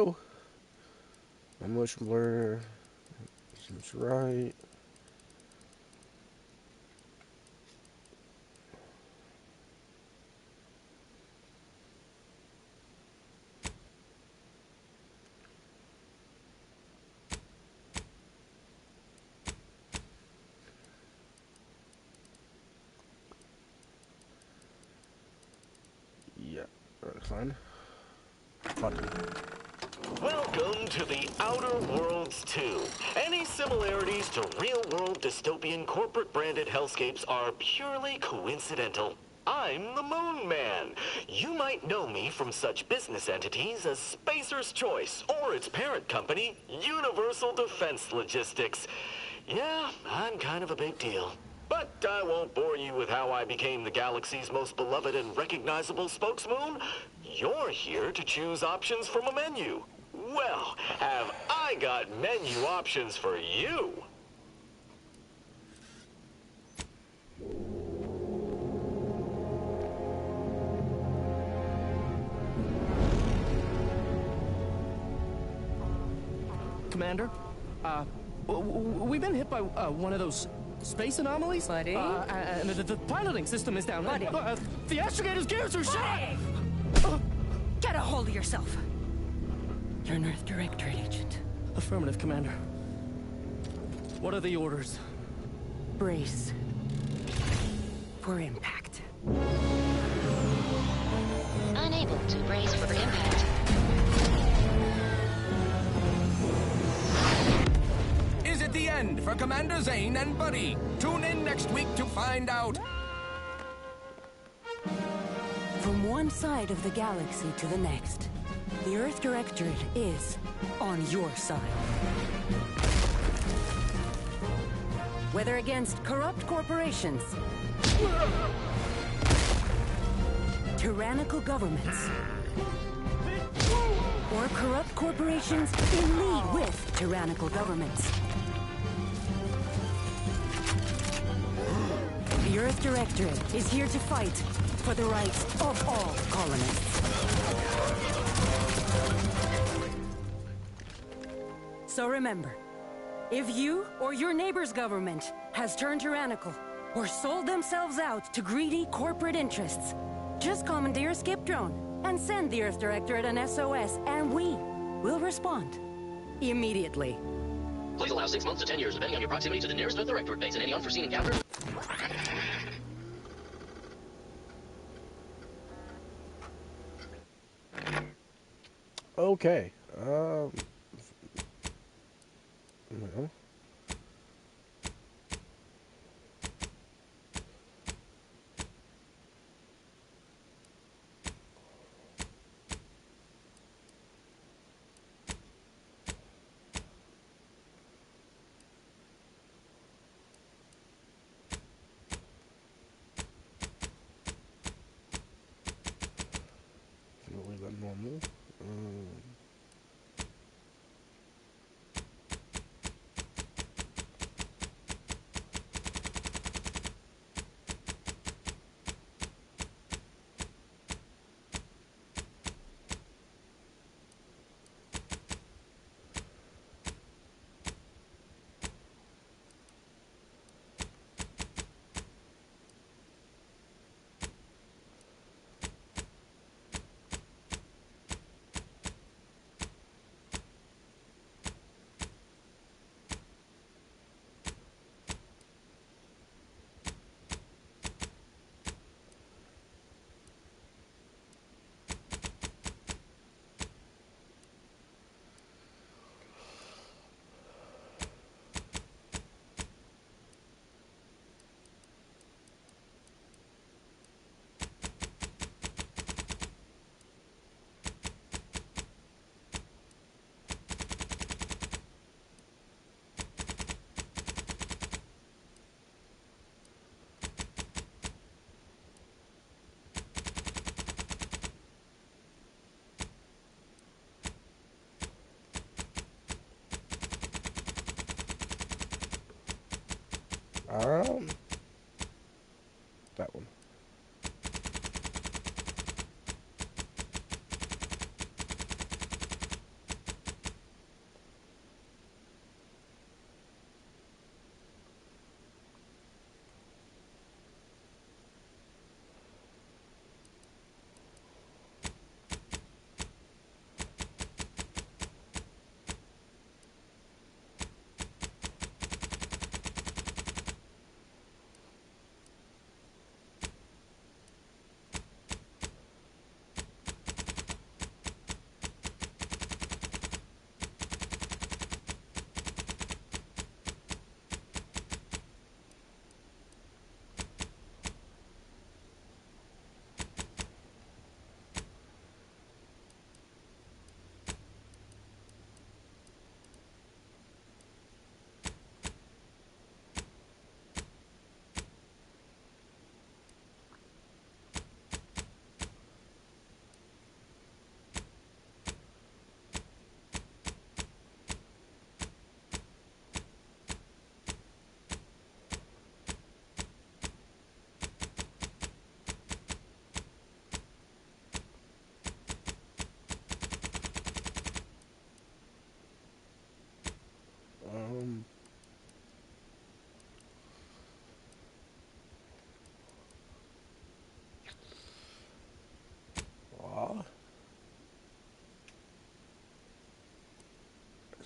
Oh, my motion blur seems right. Yeah, that's fine. Button. Welcome to the Outer Worlds 2. Any similarities to real-world dystopian corporate-branded hellscapes are purely coincidental. I'm the Moon Man. You might know me from such business entities as Spacer's Choice or its parent company, Universal Defense Logistics. Yeah, I'm kind of a big deal. But I won't bore you with how I became the galaxy's most beloved and recognizable spokesmoon. You're here to choose options from a menu. Well, have I got menu options for you? Commander, we've been hit by one of those space anomalies. Buddy? And the piloting system is down. Buddy? The astrogator's gears are shot! Get a hold of yourself. You're an Earth Directorate agent. Affirmative, Commander. What are the orders? Brace for impact. Unable to brace for impact. Is it the end for Commander Zane and Buddy? Tune in next week to find out. From one side of the galaxy to the next, the Earth Directorate is on your side. Whether against corrupt corporations, tyrannical governments, or corrupt corporations in league with tyrannical governments. The Earth Directorate is here to fight for the rights of all colonists. So remember, if you or your neighbor's government has turned tyrannical or sold themselves out to greedy corporate interests, just commandeer a skip drone and send the Earth Directorate an SOS, and we will respond immediately. Please allow 6 months to 10 years, depending on your proximity to the nearest Earth Directorate base and any unforeseen encounters. Okay. Well. We'll leave that normal. That one.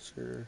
Sir.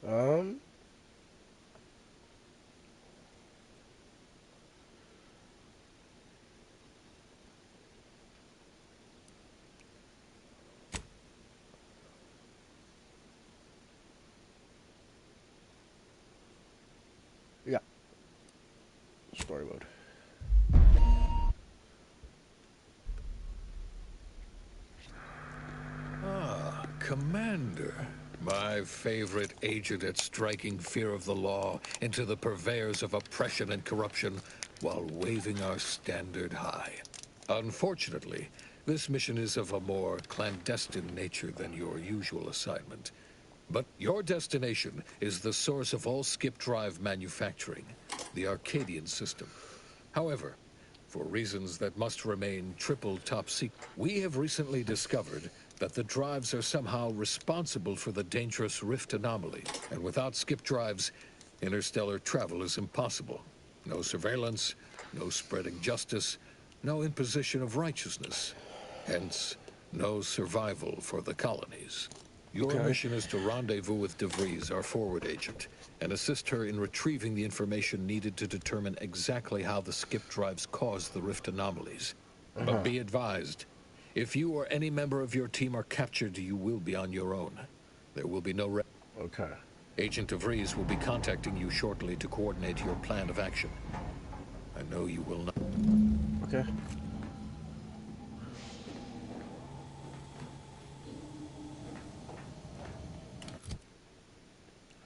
Um. Yeah. Story mode. Commander, my favorite agent at striking fear of the law into the purveyors of oppression and corruption while waving our standard high. Unfortunately, this mission is of a more clandestine nature than your usual assignment. But your destination is the source of all skip drive manufacturing, the Arcadian system. However, for reasons that must remain triple top secret, we have recently discovered that the drives are somehow responsible for the dangerous rift anomaly. And without skip drives, interstellar travel is impossible. No surveillance, no spreading justice, no imposition of righteousness. Hence, no survival for the colonies. Your mission is to rendezvous with De Vries, our forward agent, and assist her in retrieving the information needed to determine exactly how the skip drives cause the rift anomalies. But be advised, if you or any member of your team are captured, you will be on your own. There will be no Okay. Agent De Vries will be contacting you shortly to coordinate your plan of action. I know you will not. Okay.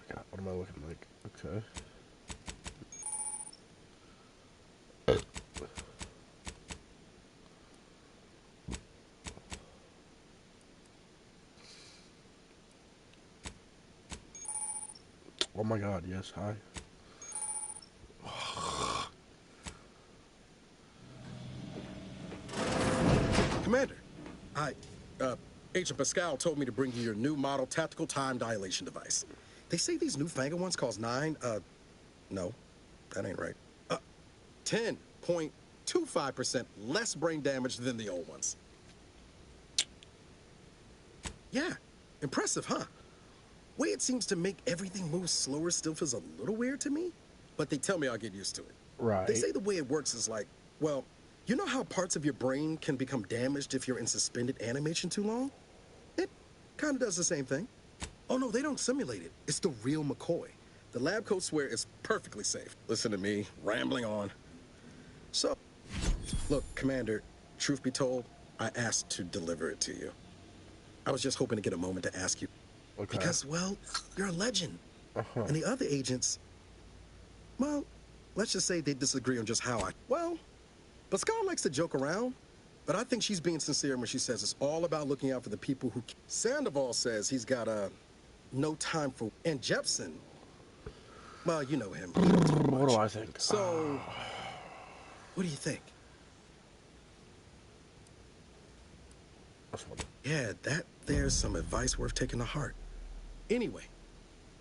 God, what am I looking like? Okay. Oh my God, yes, hi. Commander, Agent Pascal told me to bring you your new model tactical time dilation device. They say these newfangled ones cause no, that ain't right. 10.25% less brain damage than the old ones. Yeah, impressive, huh? Way it seems to make everything move slower still feels a little weird to me, but they tell me I'll get used to it. Right. They say the way it works is like, well, you know how parts of your brain can become damaged if you're in suspended animation too long? It kind of does the same thing. Oh no, they don't simulate it. It's the real McCoy. The lab coats swear it's perfectly safe. Listen to me, rambling on. So, look, Commander, truth be told, I asked to deliver it to you. I was just hoping to get a moment to ask you. Okay. Because, well, you're a legend. And the other agents, Well, let's just say they disagree on just how well, but Scar likes to joke around, but I think she's being sincere when she says it's all about looking out for the people who... Sandoval says he's got, no time for... And Jepson, well, you know him. What do I think? So, what do you think? That's funny. Yeah, there's some advice worth taking to heart. Anyway,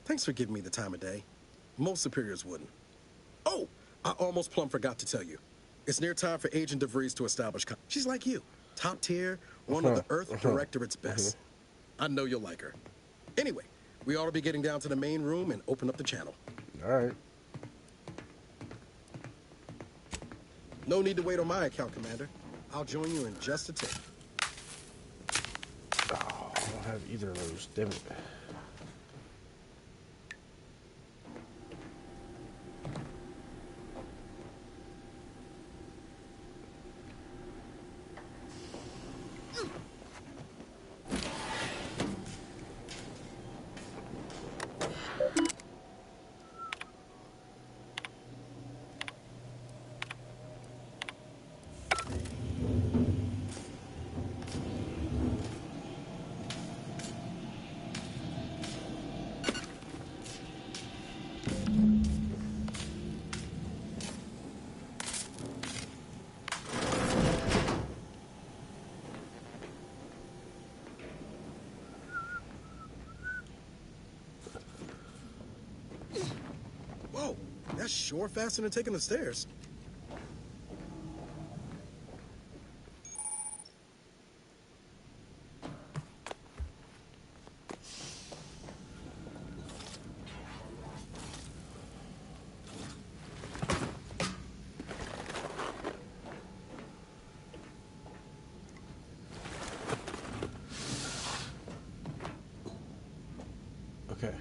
thanks for giving me the time of day. Most superiors wouldn't. Oh, I almost plumb forgot to tell you. It's near time for Agent DeVries to establish... She's like you. Top tier, one of the Earth Directorate's best. I know you'll like her. Anyway, we ought to be getting down to the main room and open up the channel. All right. No need to wait on my account, Commander. I'll join you in just a tick. Oh, I don't have either of those. Damn it. Whoa, that's sure faster than taking the stairs. Okay.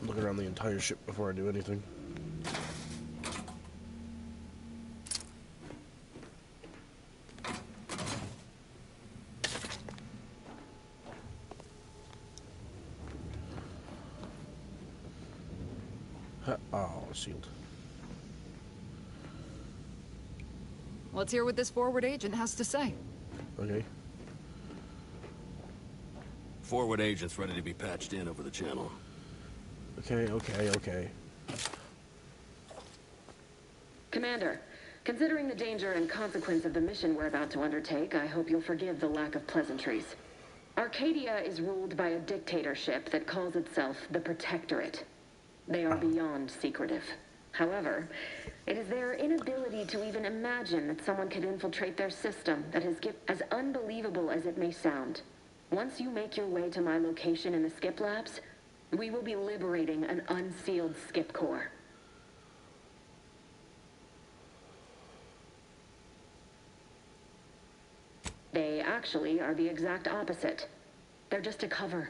Look around the entire ship before I do anything. Oh, sealed. Let's hear what this forward agent has to say. Okay. Forward agent's ready to be patched in over the channel. Okay. Commander, considering the danger and consequence of the mission we're about to undertake, I hope you'll forgive the lack of pleasantries. Arcadia is ruled by a dictatorship that calls itself the Protectorate. They are beyond secretive. However, it is their inability to even imagine that someone could infiltrate their system that has as unbelievable as it may sound. Once you make your way to my location in the skip labs, we will be liberating an unsealed skip core. They actually are the exact opposite. They're just a cover.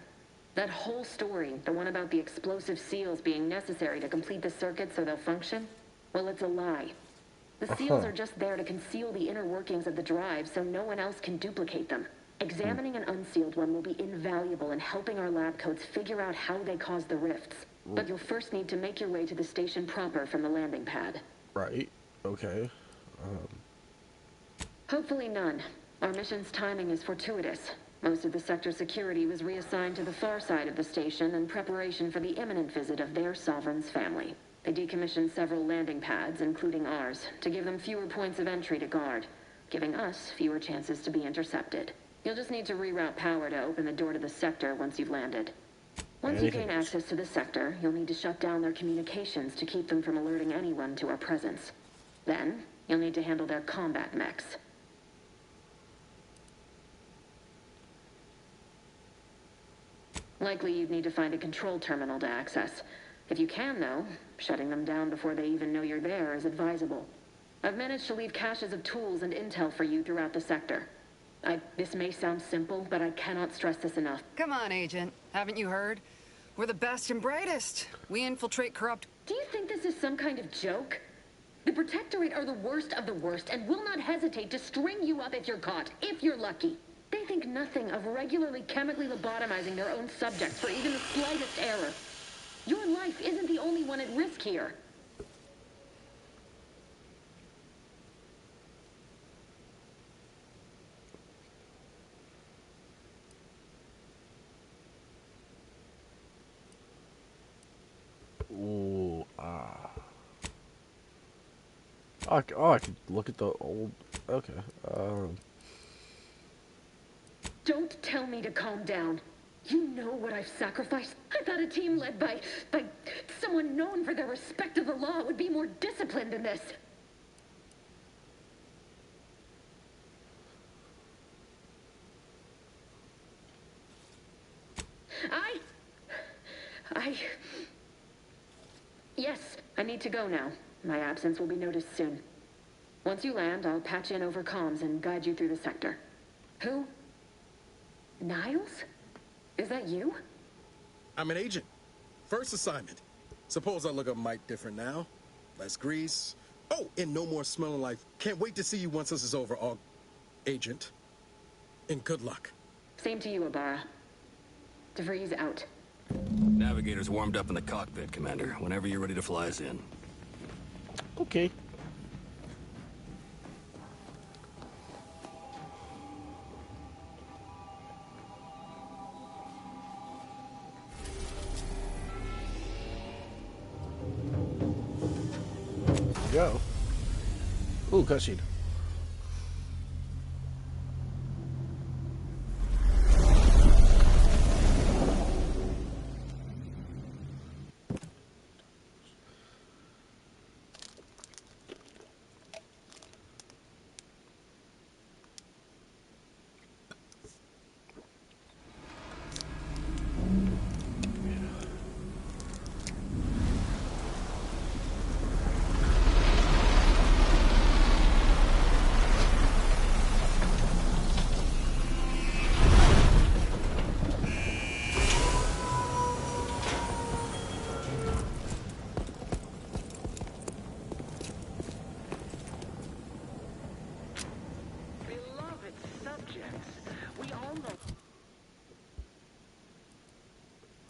That whole story, the one about the explosive seals being necessary to complete the circuit so they'll function, well, it's a lie. The seals are just there to conceal the inner workings of the drive so no one else can duplicate them. Examining an unsealed one will be invaluable in helping our lab coats figure out how they cause the rifts. But you'll first need to make your way to the station proper from the landing pad. Right. Okay. Hopefully none. Our mission's timing is fortuitous. Most of the sector security was reassigned to the far side of the station in preparation for the imminent visit of their sovereign's family. They decommissioned several landing pads, including ours, to give them fewer points of entry to guard, giving us fewer chances to be intercepted. You'll just need to reroute power to open the door to the sector once you've landed. Once you gain access to the sector, you'll need to shut down their communications to keep them from alerting anyone to our presence. Then, you'll need to handle their combat mechs. Likely you'd need to find a control terminal to access. If you can, though, shutting them down before they even know you're there is advisable. I've managed to leave caches of tools and intel for you throughout the sector. This may sound simple, but I cannot stress this enough. Come on, Agent. Haven't you heard? We're the best and brightest. We infiltrate corrupt... Do you think this is some kind of joke? The Protectorate are the worst of the worst and will not hesitate to string you up if you're caught, if you're lucky. They've think nothing of regularly chemically lobotomizing their own subjects for even the slightest error. Your life isn't the only one at risk here. Ooh, oh, I could look at the old. Okay. Don't tell me to calm down. You know what I've sacrificed. I thought a team led by someone known for their respect of the law would be more disciplined than this. Yes, I need to go now. My absence will be noticed soon. Once you land, I'll patch in over comms and guide you through the sector. Who? Niles? Is that you? I'm an agent. First assignment. Suppose I look a mite different now. Less grease. Oh, and no more smelling like... Can't wait to see you once this is over, Agent. And good luck. Same to you, Ibarra. DeVries out. Navigator's warmed up in the cockpit, Commander. Whenever you're ready to fly us in. Okay. Go. Ooh, cutscene.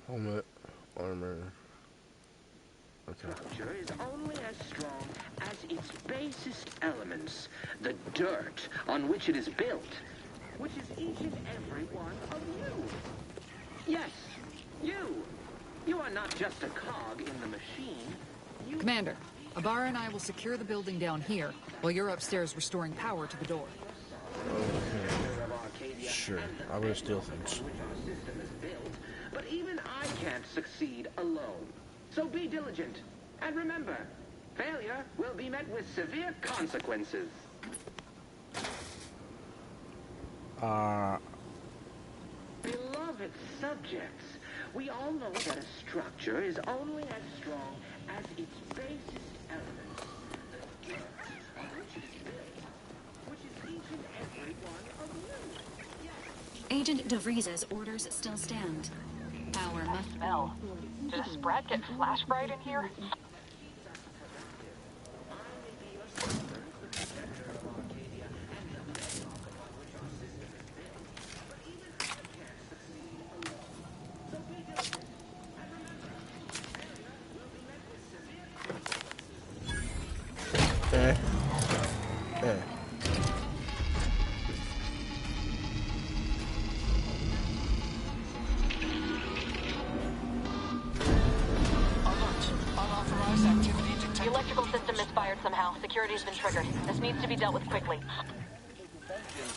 Helmet, armor. Okay. Structure is only as strong as its basest elements, the dirt on which it is built, which is each and every one of you. Yes, you. You are not just a cog in the machine. Commander, Ibarra and I will secure the building down here, while you're upstairs restoring power to the door. Okay. Sure. I'm gonna steal things. But even I can't succeed alone. So be diligent. And remember, failure will be met with severe consequences. Beloved subjects, we all know that a structure is only as strong as its basest elements. The dirt on which it is built, which is each and every one of you. Yes. Agent DeVries's orders still stand. Power must smell. Did a Sprat get flash fried in here? Security's been triggered. This needs to be dealt with quickly.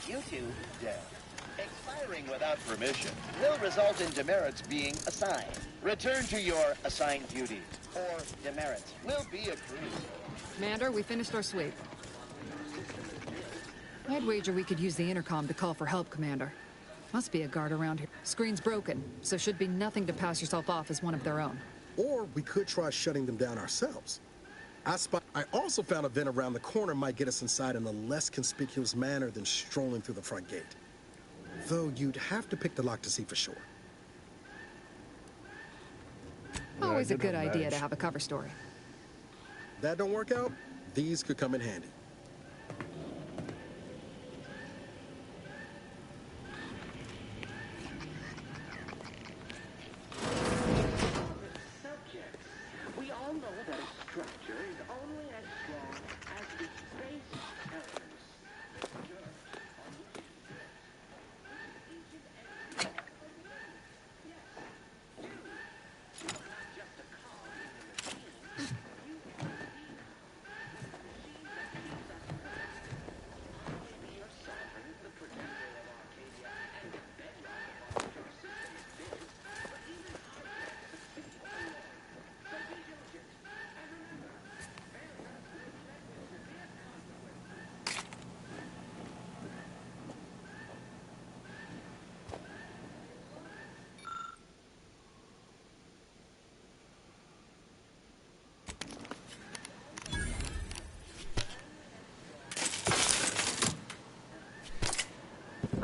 YouTube death. Expiring without permission will result in demerits being assigned. Return to your assigned duties, or demerits will be accrued. Commander, we finished our sweep. I'd wager we could use the intercom to call for help, Commander. Must be a guard around here. Screen's broken, so should be nothing to pass yourself off as one of their own. Or we could try shutting them down ourselves. I also found a vent around the corner might get us inside in a less conspicuous manner than strolling through the front gate. Though you'd have to pick the lock to see for sure. Always a good idea to have a cover story. That don't work out, these could come in handy.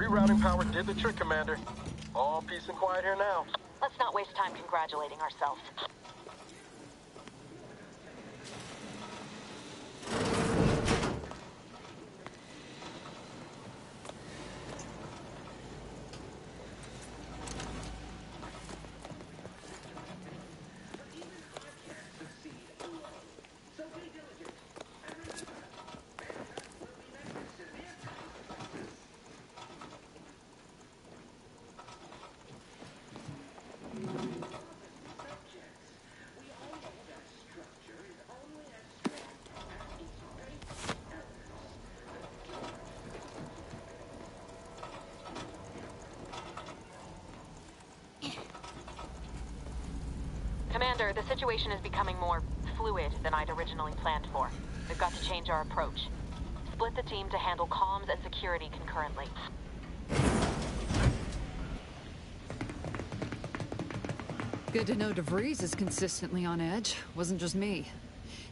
rerouting power did the trick, Commander. All peace and quiet here now. Let's not waste time congratulating ourselves. Commander, the situation is becoming more fluid than I'd originally planned for. We've got to change our approach. Split the team to handle comms and security concurrently. Good to know DeVries is consistently on edge. Wasn't just me.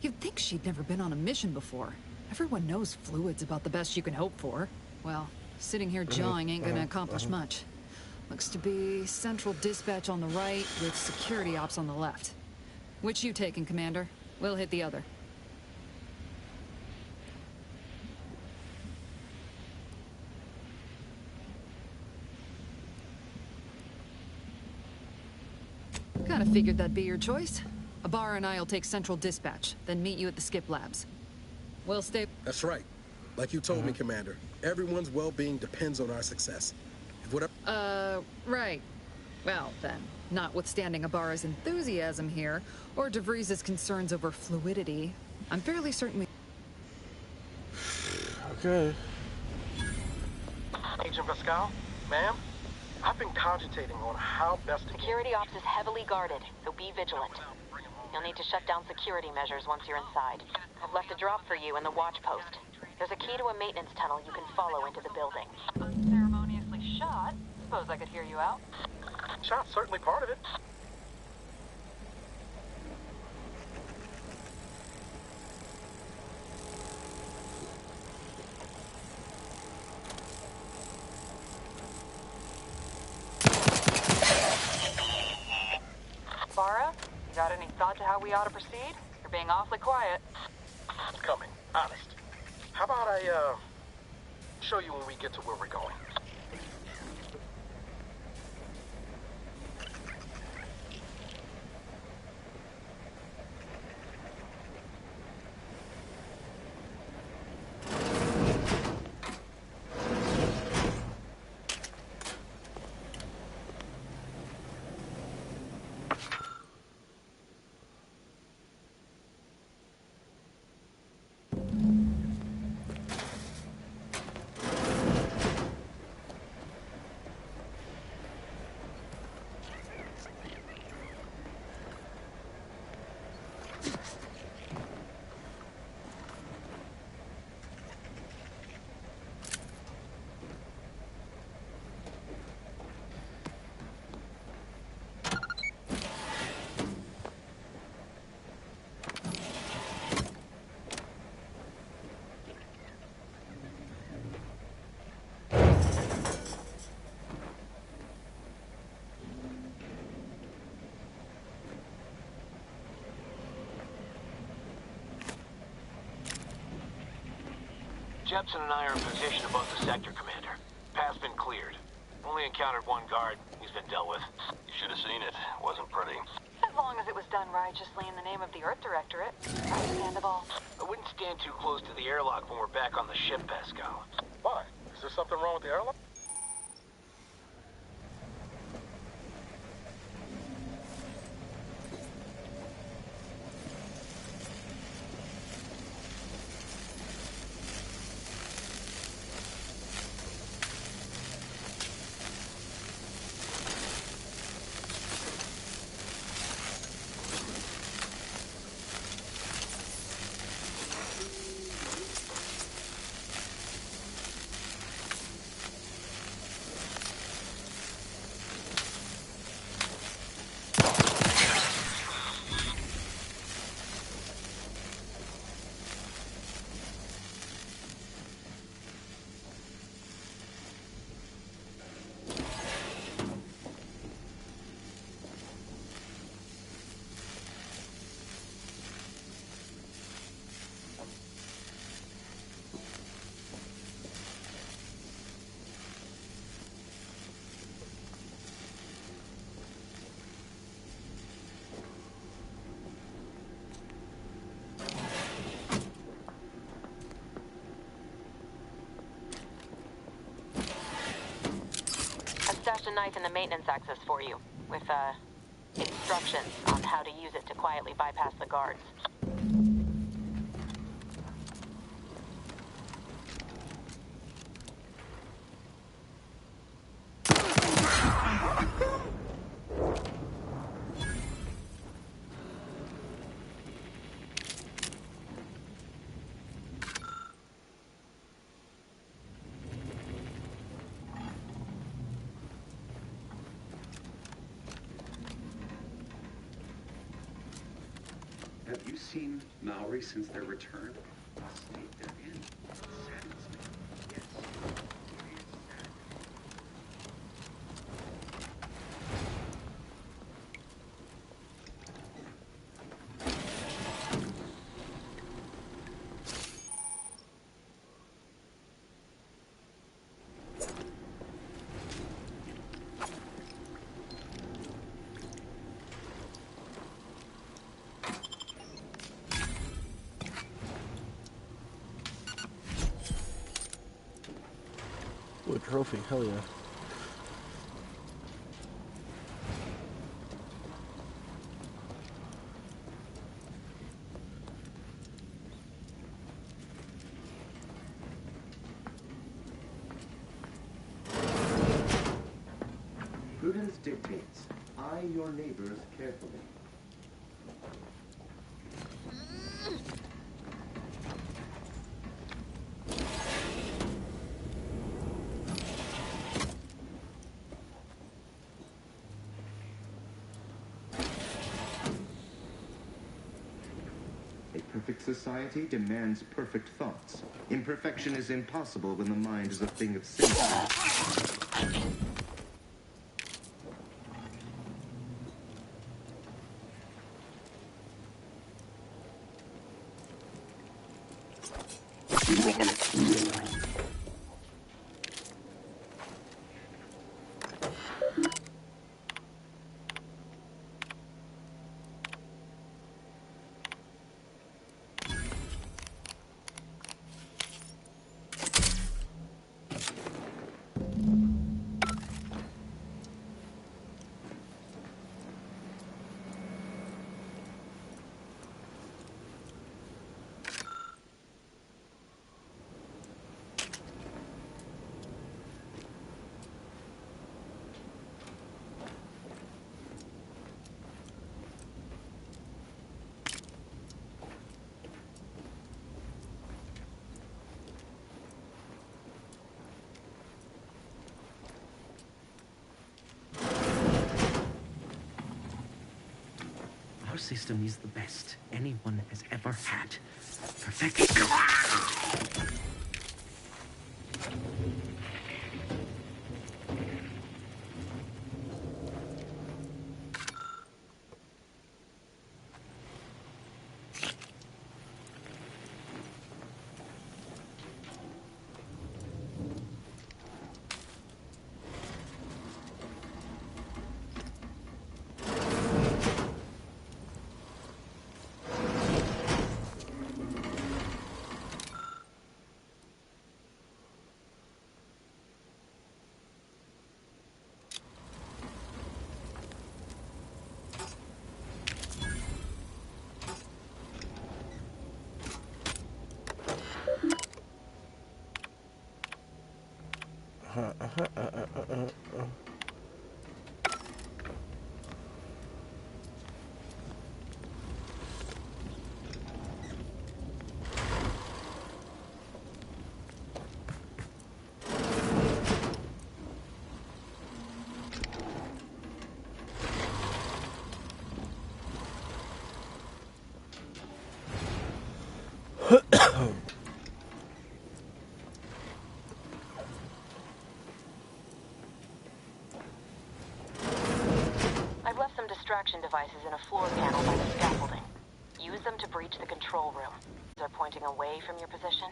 You'd think she'd never been on a mission before. Everyone knows fluid's about the best you can hope for. Well, sitting here jawing ain't gonna accomplish much. Looks to be central dispatch on the right with security ops on the left. Which you taking, Commander? We'll hit the other. Kinda figured that'd be your choice. Ibarra and I'll take central dispatch, then meet you at the skip labs. We'll stay... That's right. Like you told me, Commander. Everyone's well-being depends on our success. If whatever... right. Well, then, notwithstanding Ibarra's enthusiasm here, or DeVries' concerns over fluidity, I'm fairly certain we... Okay. Agent Pascal, ma'am, I've been cogitating on how best to... Security ops is heavily guarded, so be vigilant. You'll need to shut down security measures once you're inside. I've left a drop for you in the watch post. There's a key to a maintenance tunnel you can follow into the building. Unceremoniously shot? Suppose I could hear you out. Shot's certainly part of it. Ibarra, you got any thought to how we ought to proceed? You're being awfully quiet. It's coming, honest. How about I, show you when we get to where we're going? Jepson and I are in position above the sector, Commander. Path's been cleared. Only encountered one guard. He's been dealt with. You should have seen it. Wasn't pretty. As long as it was done righteously in the name of the Earth Directorate. Understandable. I wouldn't stand too close to the airlock when we're back on the ship, Pascal. Why? Is there something wrong with the airlock? stashed a knife in the maintenance access for you, with, instructions on how to use it to quietly bypass the guards. Have you seen Maori since their return? The state they're in saddens me. Yes, it is sad. Ooh, a trophy, hell yeah. Prudence dictates, eye your neighbors carefully. A perfect society demands perfect thoughts. Imperfection is impossible when the mind is a thing of sin. Our system is the best anyone has ever had. Perfection. I've left some distraction devices in a floor panel by the scaffolding. Use them to breach the control room. They're pointing away from your position.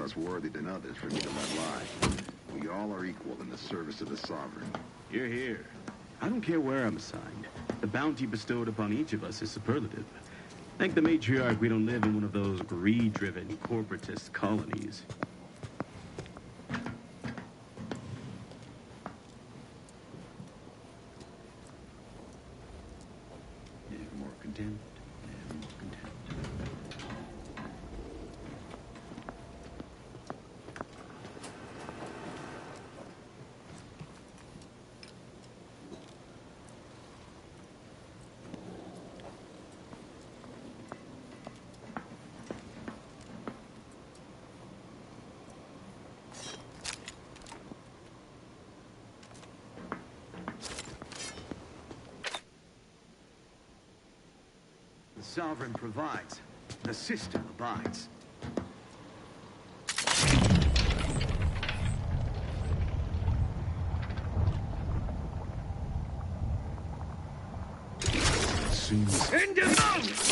less worthy than others for me to let lie. We all are equal in the service of the Sovereign. You're here. I don't care where I'm assigned. The bounty bestowed upon each of us is superlative. Thank the matriarch we don't live in one of those greed-driven corporatist colonies. Never more content. Never more content. The Sovereign provides. The system abides. Seems... Into mouth!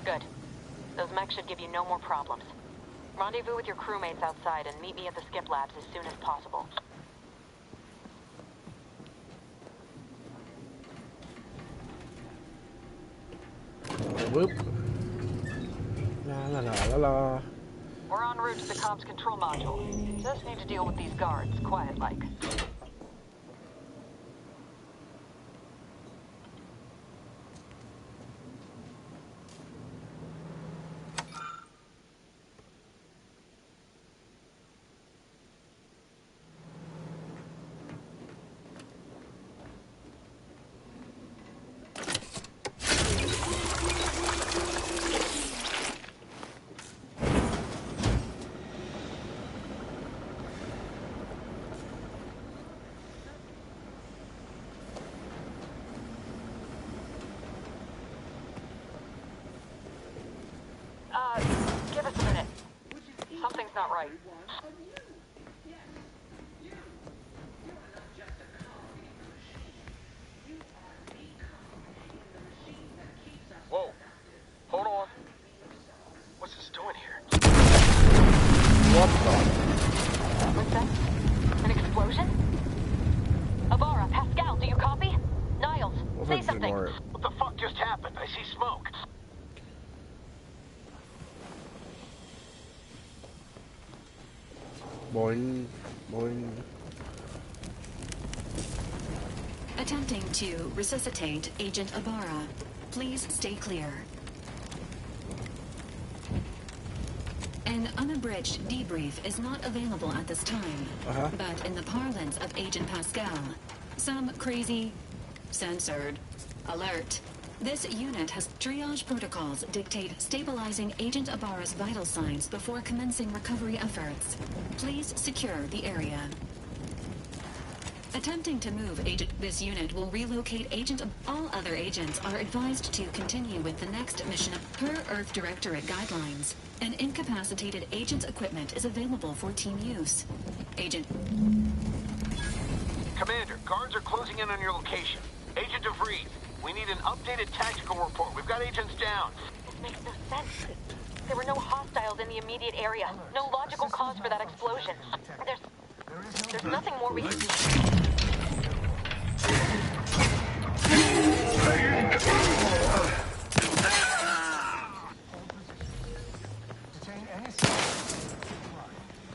Good. Those mechs should give you no more problems. Rendezvous with your crewmates outside and meet me at the skip labs as soon as possible. Whoop. La la la la la. We're en route to the comms control module. Just need to deal with these guards, quiet-like. Give us a minute. Something's not right. Whoa. Hold on. What's this doing here? What the? What's that? An explosion? Avara, Pascal, do you copy? Niles, say something. What the fuck just happened? I see smoke. Boing, boing. Attempting to resuscitate Agent Avara. Please stay clear. An unabridged debrief is not available at this time. But in the parlance of Agent Pascal, some crazy, censored, alert. This unit has triage protocols dictate stabilizing Agent Avara's vital signs before commencing recovery efforts. Please secure the area. Attempting to move this unit will relocate all other agents are advised to continue with the next mission per Earth Directorate guidelines. An incapacitated agent's equipment is available for team use. Agent... Commander, guards are closing in on your location. Agent DeVries, we need an updated tactical report. We've got agents down. This makes no sense. There were no hostiles in the immediate area. No logical cause for that explosion. There's nothing more we can do.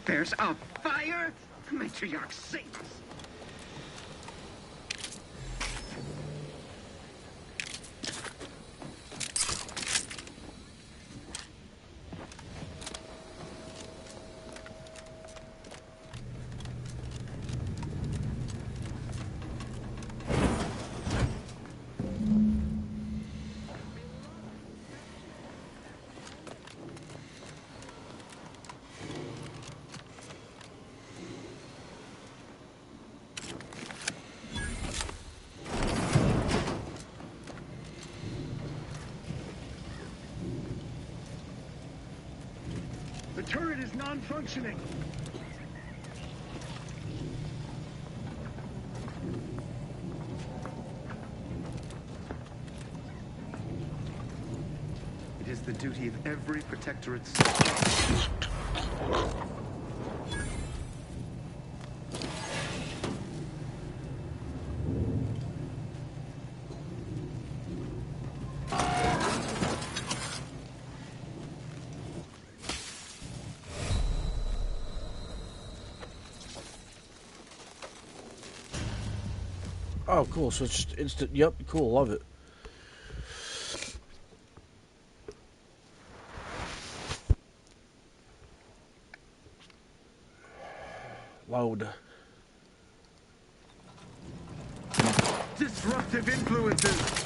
There's a fire? Matriarch save us. The turret is non-functioning. It is the duty of every protectorate. Oh, cool. So it's just instant. Yep, cool. Love it. Load. Disruptive influences.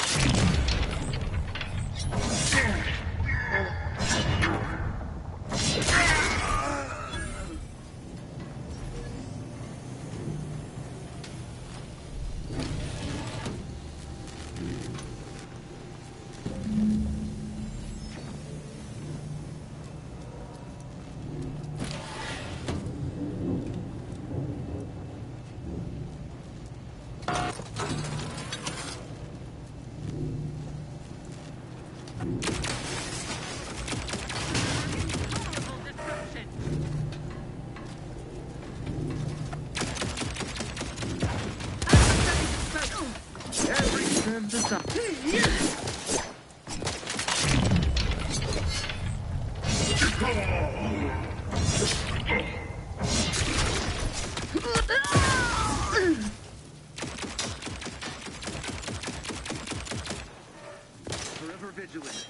Forever vigilant.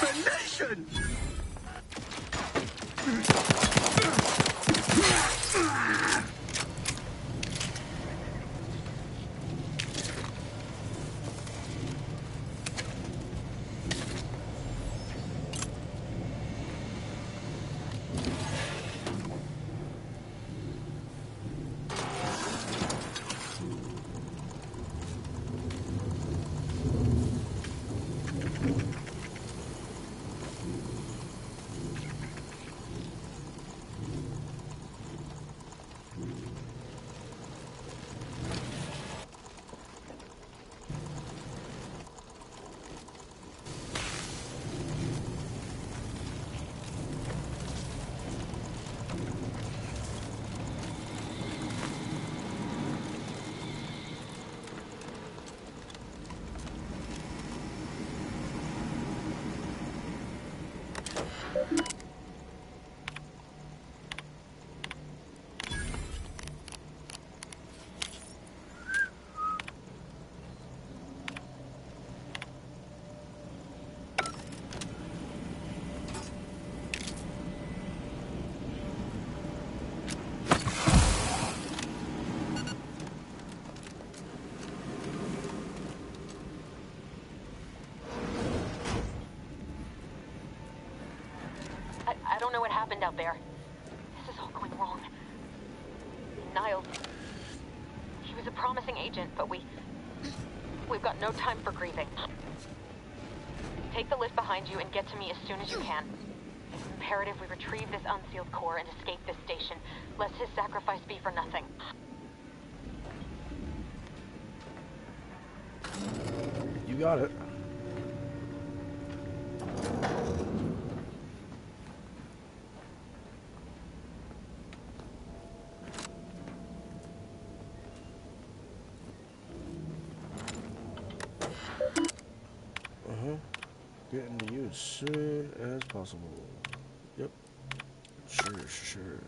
The nation! I don't know what happened out there. This is all going wrong. Niles, he was a promising agent, but we've got no time for grieving. Take the lift behind you and get to me as soon as you can. It's imperative we retrieve this unsealed core and escape this station, lest his sacrifice be for nothing. You got it. Getting to you as soon as possible. Yep. Sure.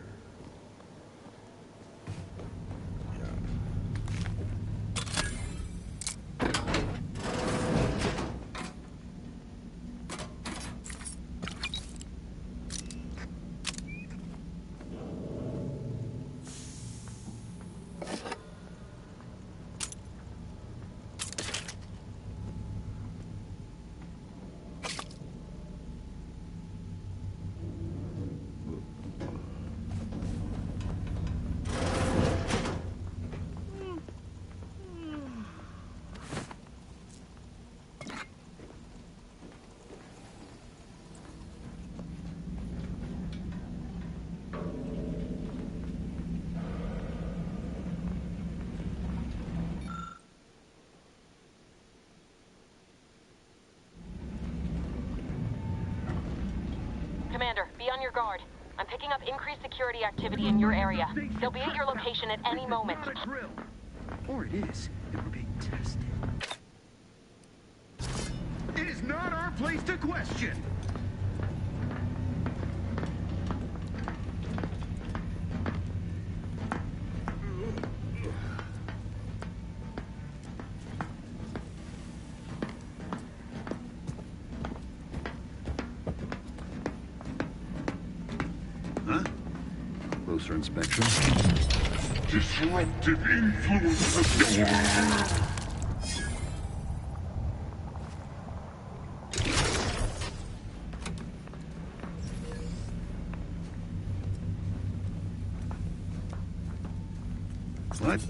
Commander, be on your guard. I'm picking up increased security activity in your area. They'll be at your location at any moment. Or it is, and we're being tested. It is not our place to question. Closer inspection. Disruptive influence of your... What?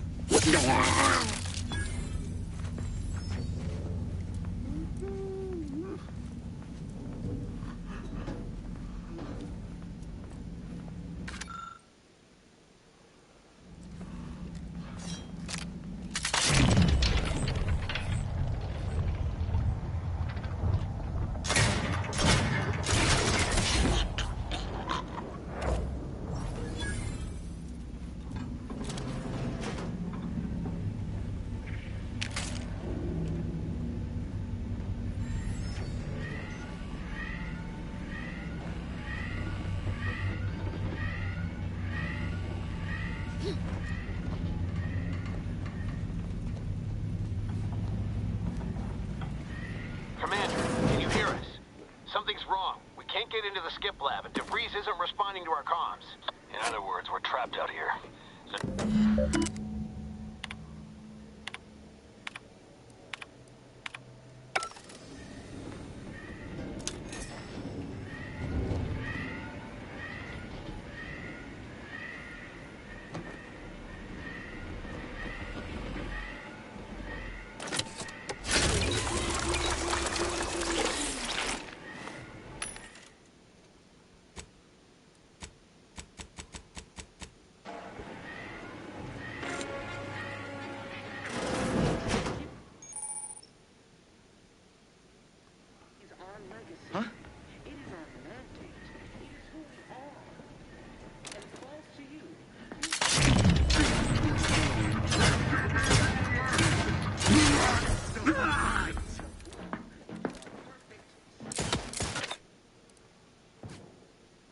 Commander, can you hear us? Something's wrong. We can't get into the skip lab, and DeVries isn't responding to our comms. In other words, we're trapped out here.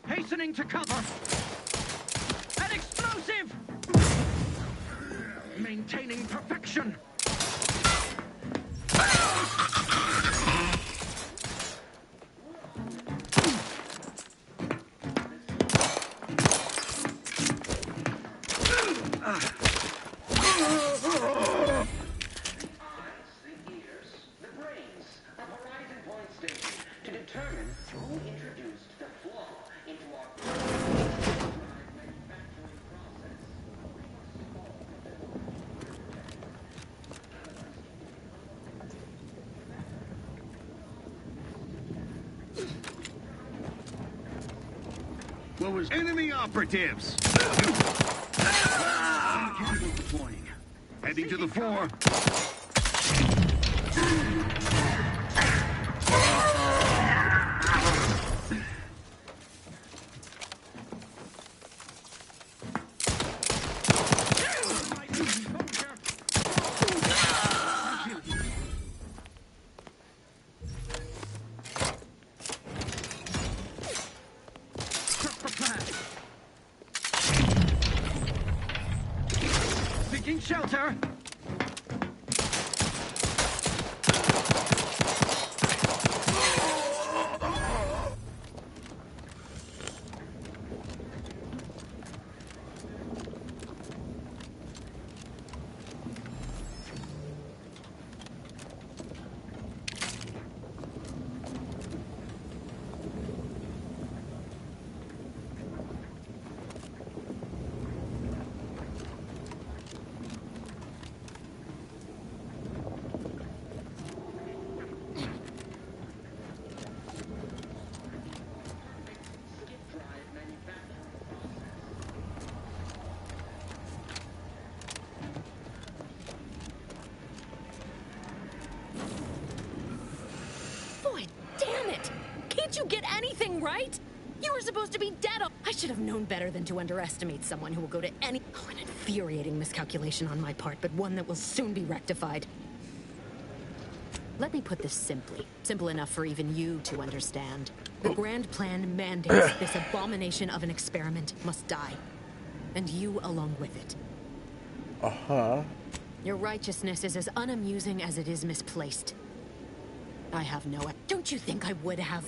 Hastening to cover! An explosive! Maintaining perfection! What was enemy operatives? Deploying. Heading to the floor. Taking shelter. Can't you get anything right? You were supposed to be dead. I should have known better than to underestimate someone who will go to any... Oh, an infuriating miscalculation on my part, but one that will soon be rectified. Let me put this simply. Simple enough for even you to understand. The grand plan mandates this abomination of an experiment must die. And you along with it. Uh-huh. Your righteousness is as unamusing as it is misplaced. I have no... Don't you think I would have?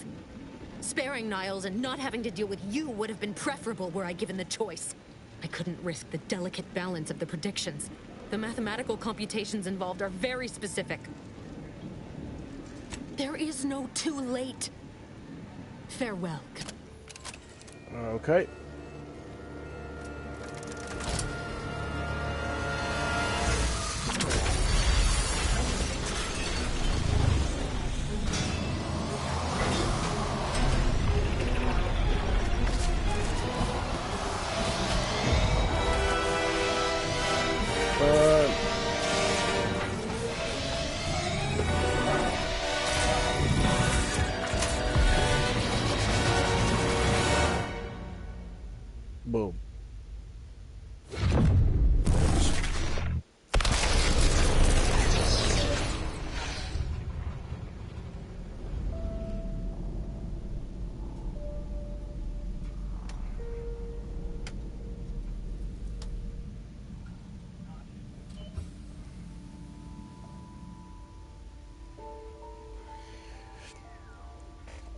Sparing Niles and not having to deal with you would have been preferable were I given the choice. I couldn't risk the delicate balance of the predictions. The mathematical computations involved are very specific. There is no too late. Farewell. Okay. Boom.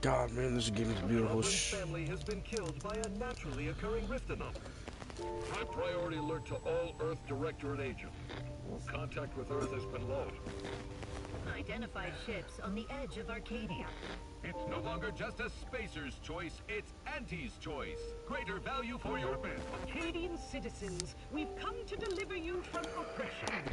God, man, this game is beautiful. Family has been killed by a naturally occurring rift anomaly. High priority alert to all Earth Directorate agents. Contact with Earth has been low. Identified ships on the edge of Arcadia. It's no longer just a spacer's choice, it's Auntie's choice. Greater value for your men. Arcadian citizens, we've come to deliver you from oppression.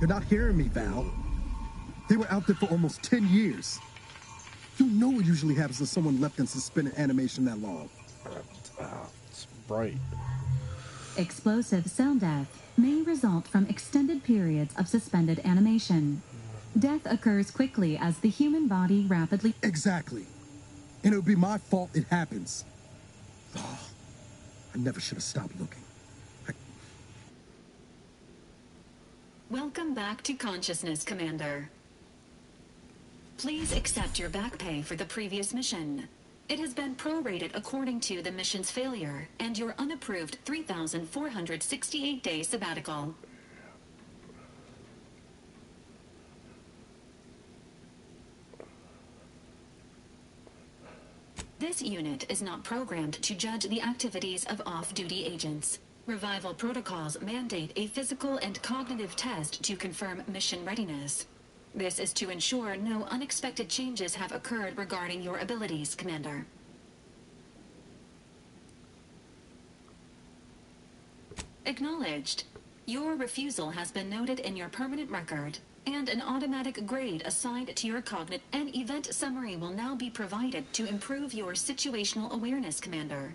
You're not hearing me, Val. They were out there for almost 10 years. You know what usually happens to someone left in suspended animation that long. It's bright. Explosive cell death may result from extended periods of suspended animation. Death occurs quickly as the human body rapidly... Exactly. And it would be my fault it happens. Oh, I never should have stopped looking. Welcome back to consciousness, Commander. Please accept your back pay for the previous mission. It has been prorated according to the mission's failure and your unapproved 3,468-day sabbatical. This unit is not programmed to judge the activities of off-duty agents. Revival protocols mandate a physical and cognitive test to confirm mission readiness. This is to ensure no unexpected changes have occurred regarding your abilities, Commander. Acknowledged. Your refusal has been noted in your permanent record, and an automatic grade assigned to your cognitive and event summary will now be provided to improve your situational awareness, Commander.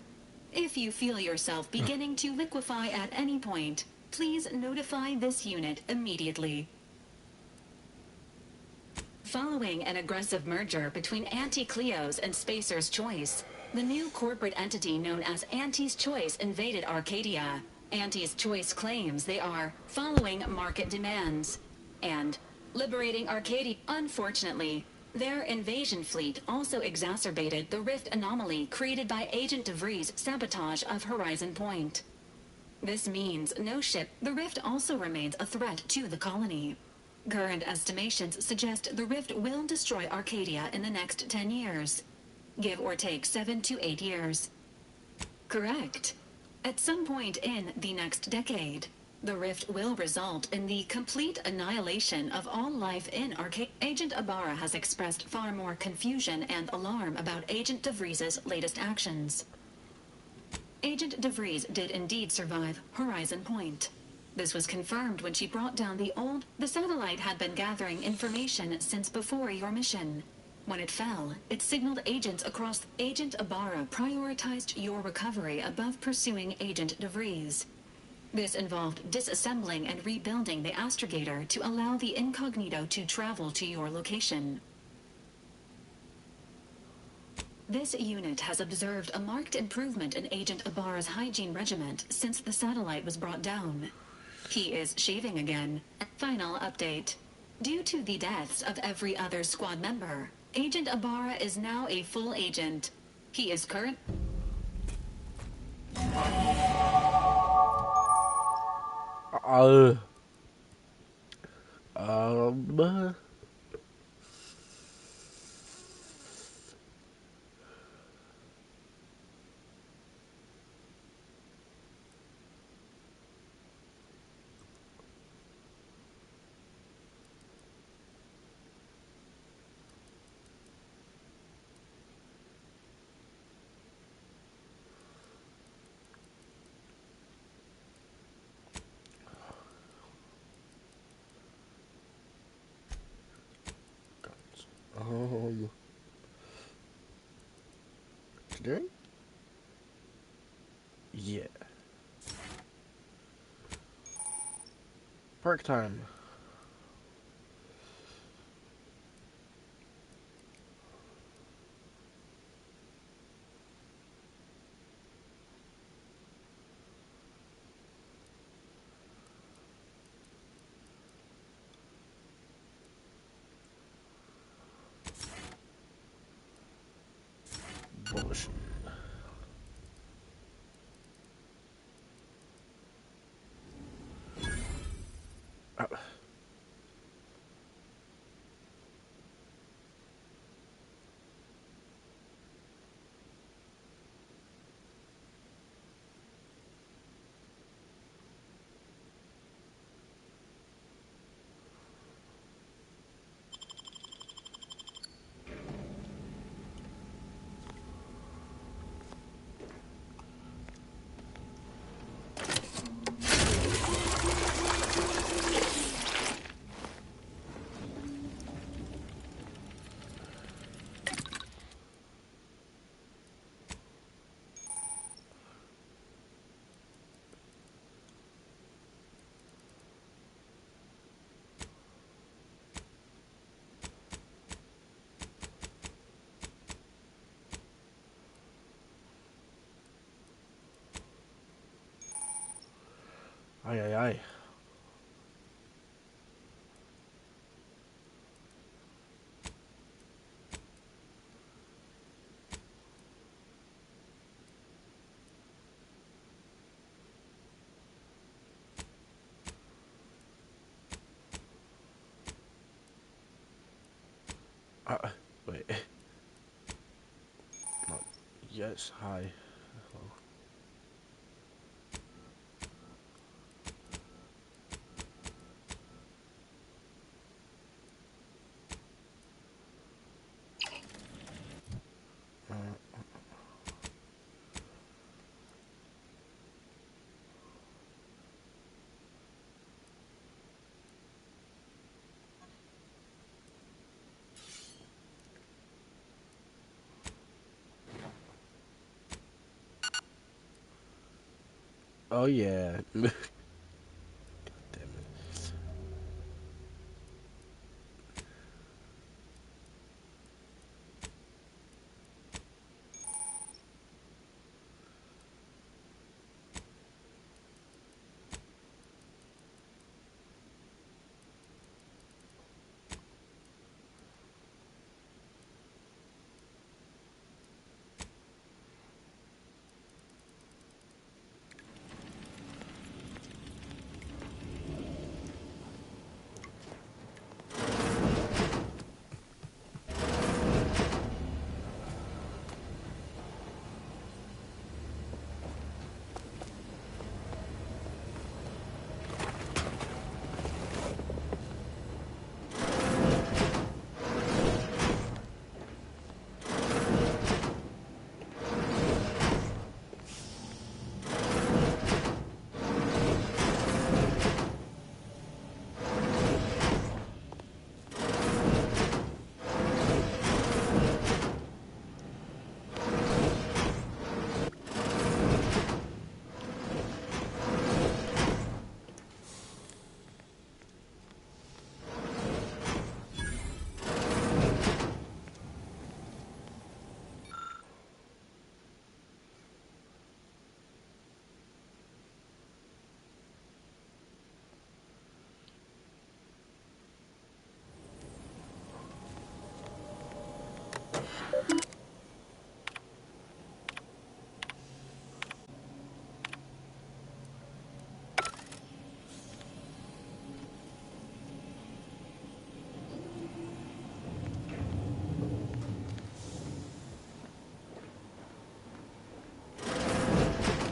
If you feel yourself beginning to liquefy at any point, please notify this unit immediately. Following an aggressive merger between Anti-Cleo's and Spacer's Choice, the new corporate entity known as Anti's Choice invaded Arcadia. Anti's Choice claims they are following market demands and liberating Arcadia. Unfortunately, their invasion fleet also exacerbated the rift anomaly created by Agent DeVries' sabotage of Horizon Point. This means no ship. The rift also remains a threat to the colony. Current estimations suggest the rift will destroy Arcadia in the next 10 years. Give or take 7 to 8 years. Correct. At some point in the next decade, the rift will result in the complete annihilation of all life in Arcadia. Agent Ibarra has expressed far more confusion and alarm about Agent DeVries' latest actions. Agent DeVries did indeed survive Horizon Point. This was confirmed when she brought down the satellite had been gathering information since before your mission. When it fell, it signaled agents across. Agent Ibarra prioritized your recovery above pursuing Agent DeVries. This involved disassembling and rebuilding the astrogator to allow the incognito to travel to your location. This unit has observed a marked improvement in Agent Ibarra's hygiene regimen since the satellite was brought down. He is shaving again. Final update. Due to the deaths of every other squad member, Agent Ibarra is now a full agent. He is current... Today? Yeah. Park time. Bullshit. Aye, aye, aye. Wait. Not yes, hi. Hello. Oh yeah. Damn it.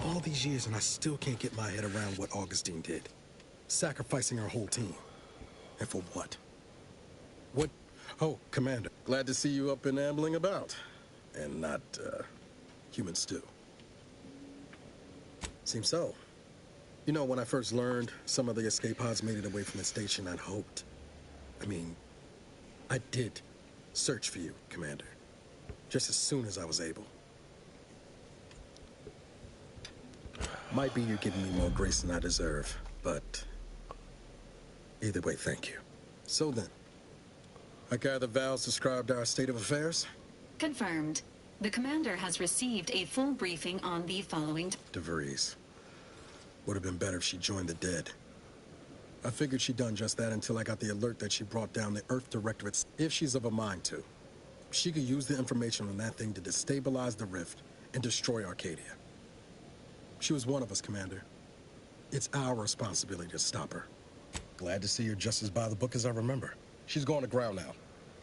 All these years and I still can't get my head around what Augustine did. Sacrificing our whole team. And for what? What? Oh, Commander. Glad to see you up and ambling about. And not, human stew. Seems so. You know, when I first learned some of the escape pods made it away from the station, I'd hoped. I did search for you, Commander. Just as soon as I was able. Might be you're giving me more grace than I deserve, but either way, thank you. So then, I gather Val's described our state of affairs? Confirmed. The commander has received a full briefing on the following... DeVries. Would have been better if she joined the dead. I figured she'd done just that until I got the alert that she brought down the Earth Directorate. If she's of a mind to, she could use the information on that thing to destabilize the rift and destroy Arcadia. She was one of us, Commander. It's our responsibility to stop her. Glad to see her just as by the book as I remember. She's going to ground now.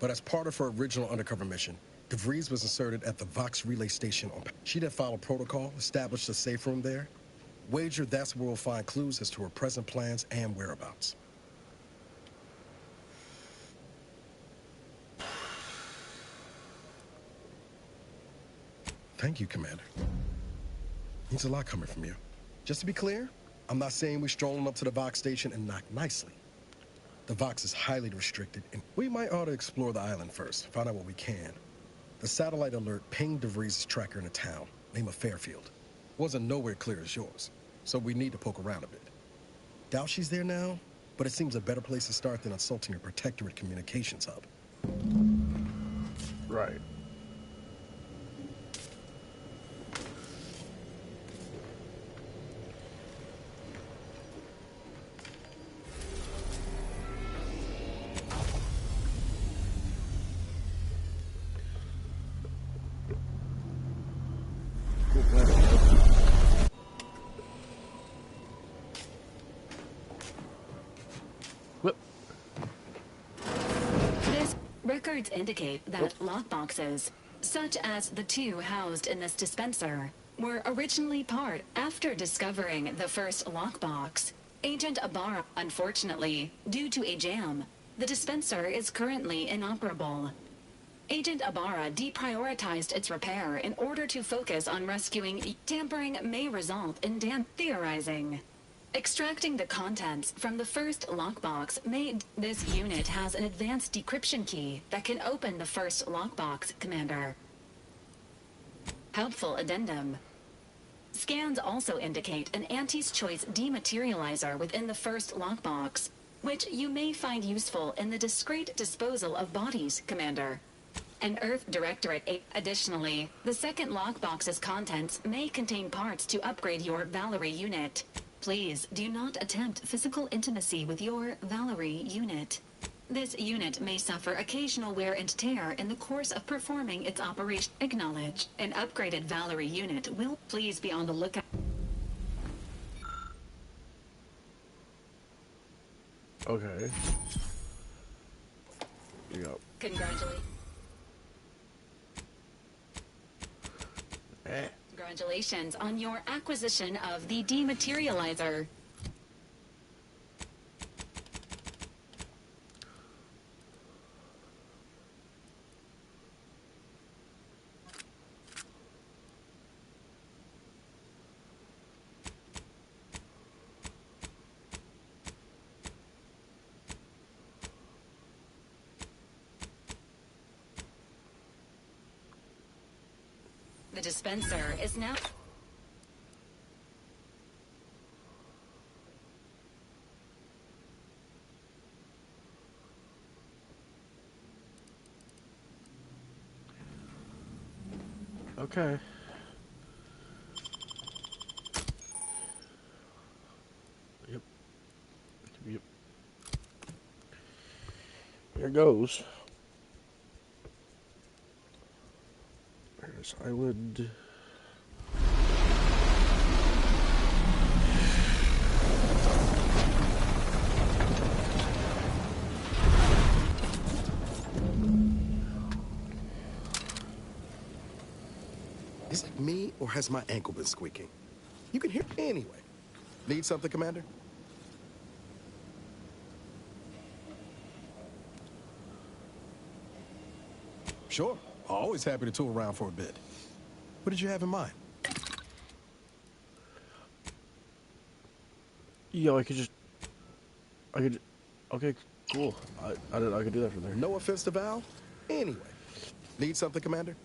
But as part of her original undercover mission, DeVries was inserted at the Vox relay station. She'd have followed protocol, established a safe room there. Wager that's where we'll find clues as to her present plans and whereabouts. Thank you, Commander. Means a lot coming from you. Just to be clear, I'm not saying we're strolling up to the Vox station and knock nicely. The Vox is highly restricted, and we might ought to explore the island first, find out what we can. The satellite alert pinged DeVries' tracker in a town, name of Fairfield. Wasn't nowhere clear as yours, so we need to poke around a bit. Doubt she's there now, but it seems a better place to start than assaulting a protectorate communications hub. Right. records indicate that lockboxes, such as the two housed in this dispenser, were originally part after discovering the first lockbox. Agent Ibarra, unfortunately, due to a jam, the dispenser is currently inoperable. Agent Ibarra deprioritized its repair in order to focus on rescuing. Tampering may result in theorizing. Extracting the contents from the first lockbox made. This unit has an advanced decryption key that can open the first lockbox, Commander. Helpful addendum. Scans also indicate an Auntie's Choice dematerializer within the first lockbox, which you may find useful in the discreet disposal of bodies, Commander. An Earth Directorate. Additionally, the second lockbox's contents may contain parts to upgrade your Valerie unit. Please do not attempt physical intimacy with your Valerie unit. This unit may suffer occasional wear and tear in the course of performing its operation. Acknowledge. An upgraded Valerie unit will. Please be on the lookout. Okay. You go. Congratulations. Congratulations on your acquisition of the dematerializer. The dispenser is now... Okay. Yep. Yep. Here goes. There's Island. Is it me, or has my ankle been squeaking? You can hear anyway. Need something, Commander? Sure. Always happy to tool around for a bit. What did you have in mind? Yo, I could. Okay, cool. I could do that from there. No offense to Val. Anyway, need something, Commander?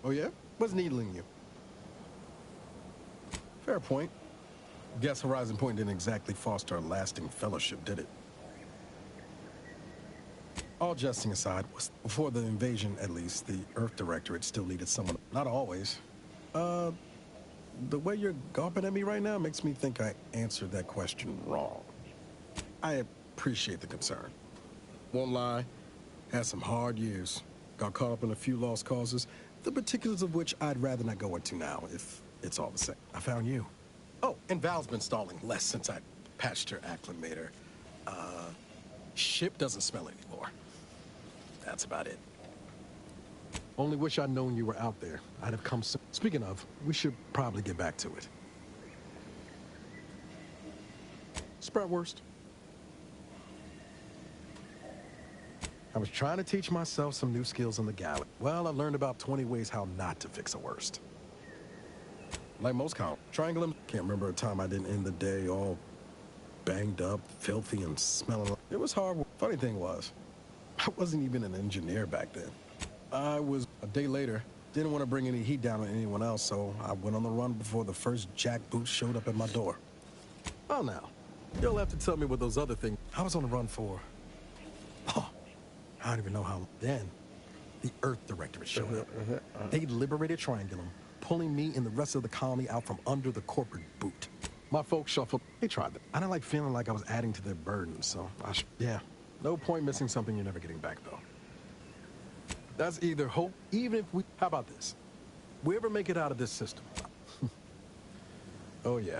Oh yeah? What's needling you? Fair point. Guess Horizon Point didn't exactly foster a lasting fellowship, did it? All jesting aside, before the invasion, at least, the Earth Directorate still needed someone. Not always. The way you're gawping at me right now makes me think I answered that question wrong. I appreciate the concern. Won't lie, had some hard years. Got caught up in a few lost causes, the particulars of which I'd rather not go into now, if it's all the same. I found you. Oh, and Val's been stalling less since I patched her acclimator. Ship doesn't smell anymore. That's about it. Only wish I'd known you were out there. I'd have come soon. Speaking of, we should probably get back to it. Spratwurst. I was trying to teach myself some new skills in the galley. Well, I learned about 20 ways how not to fix a worst. Like most triangling. Can't remember a time I didn't end the day all banged up, filthy, and smelling. It was hard. Funny thing was, I wasn't even an engineer back then. I was, a day later, didn't want to bring any heat down on anyone else, so I went on the run before the first jackboot showed up at my door. Oh, now, you'll have to tell me what those other things. I was on the run for. Oh, I don't even know how. Then, the Earth Directorate showed up. They liberated Triangulum, pulling me and the rest of the colony out from under the corporate boot. My folks shuffled. They tried that. I didn't like feeling like I was adding to their burden, so yeah. No point missing something you're never getting back, though. That's either hope, even if we... How about this? We ever make it out of this system? Oh, yeah.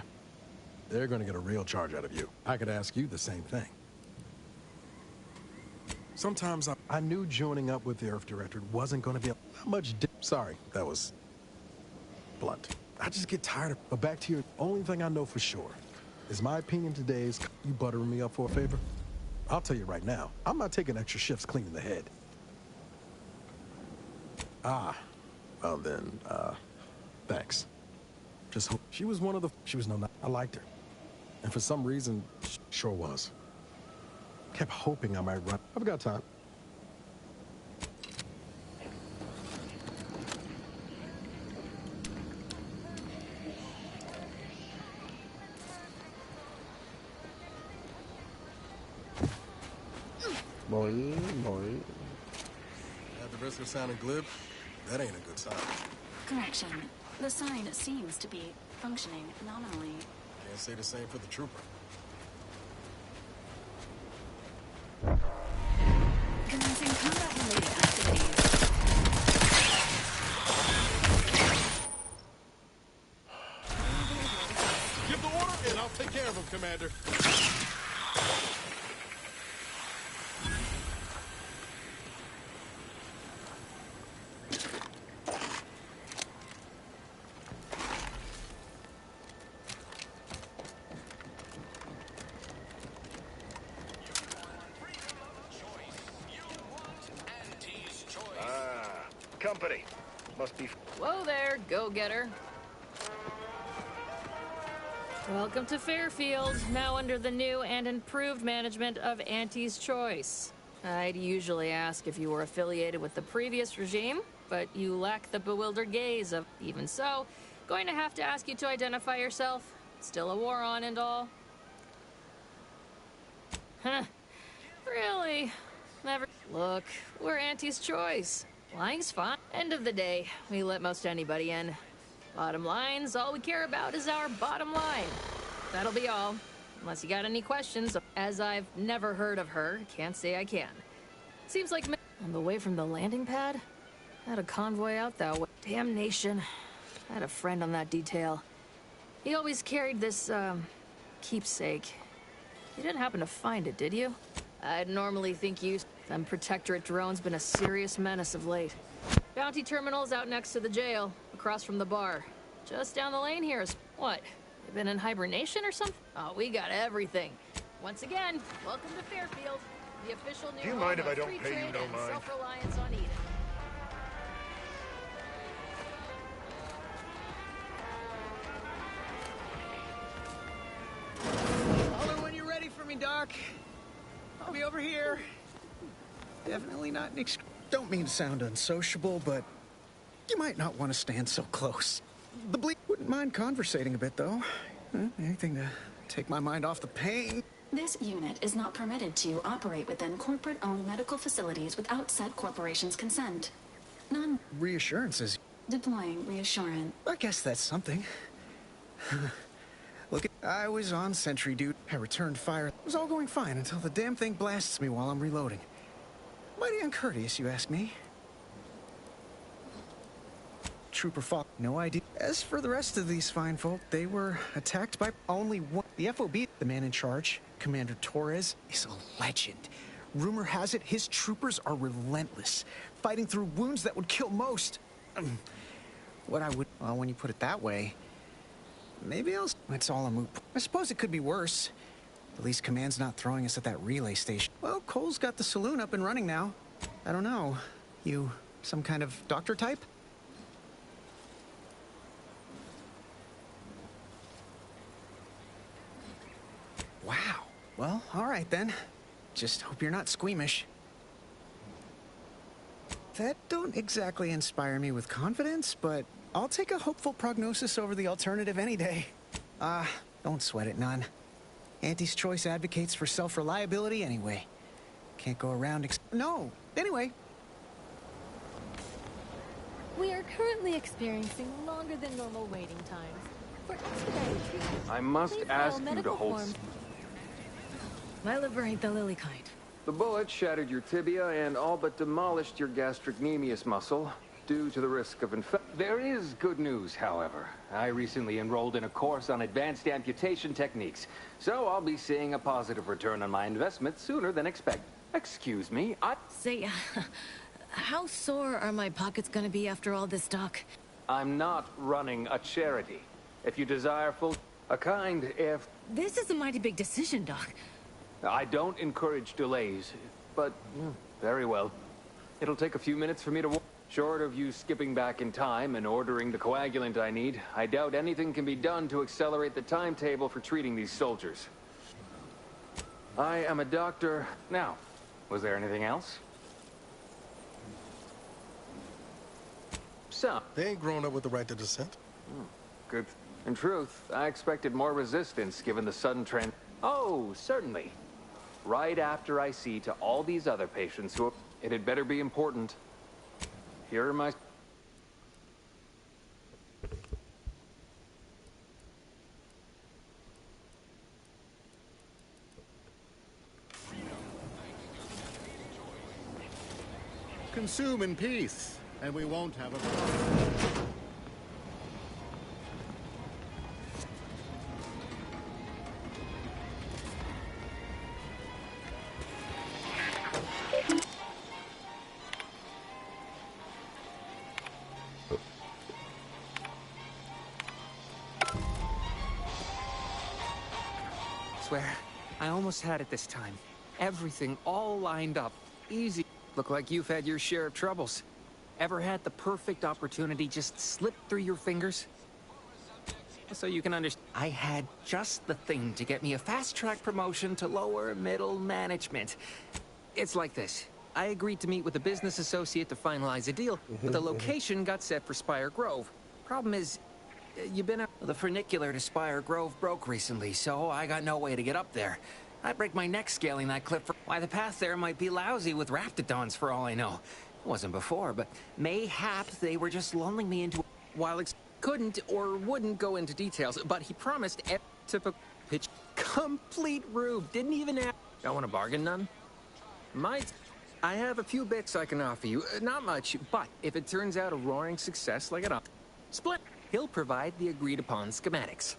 They're gonna get a real charge out of you. I could ask you the same thing. Sometimes I knew joining up with the Earth Director wasn't going to be that much. Sorry, that was blunt. I just get tired of. But back to your only thing I know for sure is my opinion today is you buttering me up for a favor. I'll tell you right now, I'm not taking extra shifts cleaning the head. Ah, well then, thanks. Just hope she was one of the. She was I liked her, and for some reason, sure was. Kept hoping I might run. I've got time. Boy. At the risk of sounding glib, that ain't a good sign. Correction. The sign seems to be functioning nominally. Can't say the same for the trooper. Commencing combat-related activities. Give the order, and I'll take care of him, Commander. Company. Must be... Whoa there, go-getter. Welcome to Fairfield, now under the new and improved management of Auntie's Choice. I'd usually ask if you were affiliated with the previous regime, but you lack the bewildered gaze of... Even so, going to have to ask you to identify yourself. Still a war on and all. Huh. Really? Never... Look, we're Auntie's Choice. Lying's fine. End of the day, we let most anybody in. Bottom line's all we care about is our bottom line. That'll be all. Unless you got any questions, as I've never heard of her, can't say I can. Seems like on the way from the landing pad, had a convoy out that way. Damnation. I had a friend on that detail. He always carried this, keepsake. You didn't happen to find it, did you? I'd normally think you... Them Protectorate drones been a serious menace of late. Bounty terminal's out next to the jail, across from the bar. Just down the lane here is... What? You been in hibernation or something? Oh, we got everything. Once again, welcome to Fairfield, the official new... Do you mind if I don't pay you no mind? Self-reliance on Eden. Holler when you're ready for me, Doc. I'll be over here. Definitely not an Don't mean to sound unsociable, but you might not want to stand so close. The bleep wouldn't mind conversating a bit, though. Anything to take my mind off the pain. This unit is not permitted to operate within corporate-owned medical facilities without said corporation's consent. None. Reassurances. Deploying reassurance. I guess that's something. Look, I was on sentry, dude. I returned fire. It was all going fine until the damn thing blasts me while I'm reloading. Mighty uncourteous, you ask me. Trooper fought, no idea. As for the rest of these fine folk, they were attacked by only one. The FOB, the man in charge, Commander Torres, is a legend. Rumor has it his troopers are relentless, fighting through wounds that would kill most. Well, when you put it that way, maybe it's all a moot. I suppose it could be worse. At least Command's not throwing us at that relay station. Well, Cole's got the saloon up and running now. I don't know. You some kind of doctor type? Wow. Well, all right then. Just hope you're not squeamish. That don't exactly inspire me with confidence, but I'll take a hopeful prognosis over the alternative any day. Don't sweat it none. Auntie's Choice advocates for self-reliability anyway. Can't go around No! Anyway. We are currently experiencing longer than normal waiting times. For expedited treatment, I must ask you to hold... My liver ain't the lily kind. The bullet shattered your tibia and all but demolished your gastrocnemius muscle due to the risk of infection. There is good news, however. I recently enrolled in a course on advanced amputation techniques, so I'll be seeing a positive return on my investment sooner than expected. Excuse me, Say, how sore are my pockets gonna be after all this talk? I'm not running a charity. If you desire a kind, if... This is a mighty big decision, Doc. I don't encourage delays, but very well. It'll take a few minutes for me to... Short of you skipping back in time and ordering the coagulant I need, I doubt anything can be done to accelerate the timetable for treating these soldiers. I am a doctor. Now, was there anything else? So... They ain't grown up with the right to dissent. Good. In truth, I expected more resistance given the sudden trend. Oh, certainly. Right after I see to all these other patients who... It had better be important. Here are my... Consume in peace, and we won't have a... Swear, I almost had it this time. Everything all lined up. Easy. Look like you've had your share of troubles. Ever had the perfect opportunity just slip through your fingers? So you can understand. I had just the thing to get me a fast-track promotion to lower middle management. It's like this. I agreed to meet with a business associate to finalize a deal, but the location got set for Spire Grove. Problem is, you've been out... The funicular to Spire Grove broke recently, so I got no way to get up there. I'd break my neck scaling that cliff for... Why, the path there might be lousy with raptidons for all I know. It wasn't before, but mayhaps they were just lulling me into... While couldn't or wouldn't go into details, but he promised typical pitch. Complete rube. Didn't even ask... Don't want to bargain none? Might. I have a few bits I can offer you. Not much, but if it turns out a roaring success like it... Split. He'll provide the agreed-upon schematics.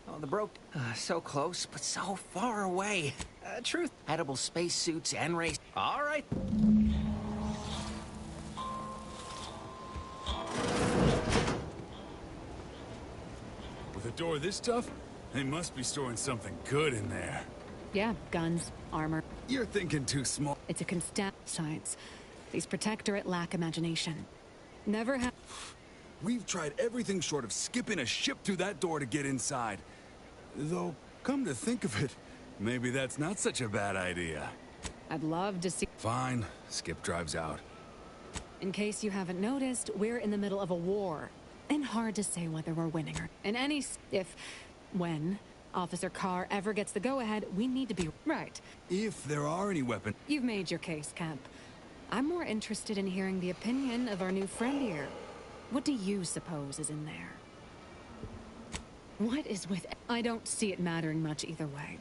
Oh, the broke... so close, but so far away. Truth. Edible spacesuits and race... All right. With a door this tough, they must be storing something good in there. Yeah, guns, armor. You're thinking too small. It's a constant science. These Protectorate lack imagination. Never have... We've tried everything short of skipping a ship through that door to get inside. Though, come to think of it, maybe that's not such a bad idea. I'd love to see... Fine. Skip drives out. In case you haven't noticed, we're in the middle of a war. And hard to say whether we're winning or... In any... When Officer Carr ever gets the go-ahead, we need to be... Right. If there are any weapons... You've made your case, Cap. I'm more interested in hearing the opinion of our new friend here. What do you suppose is in there? What is with... I don't see it mattering much either way.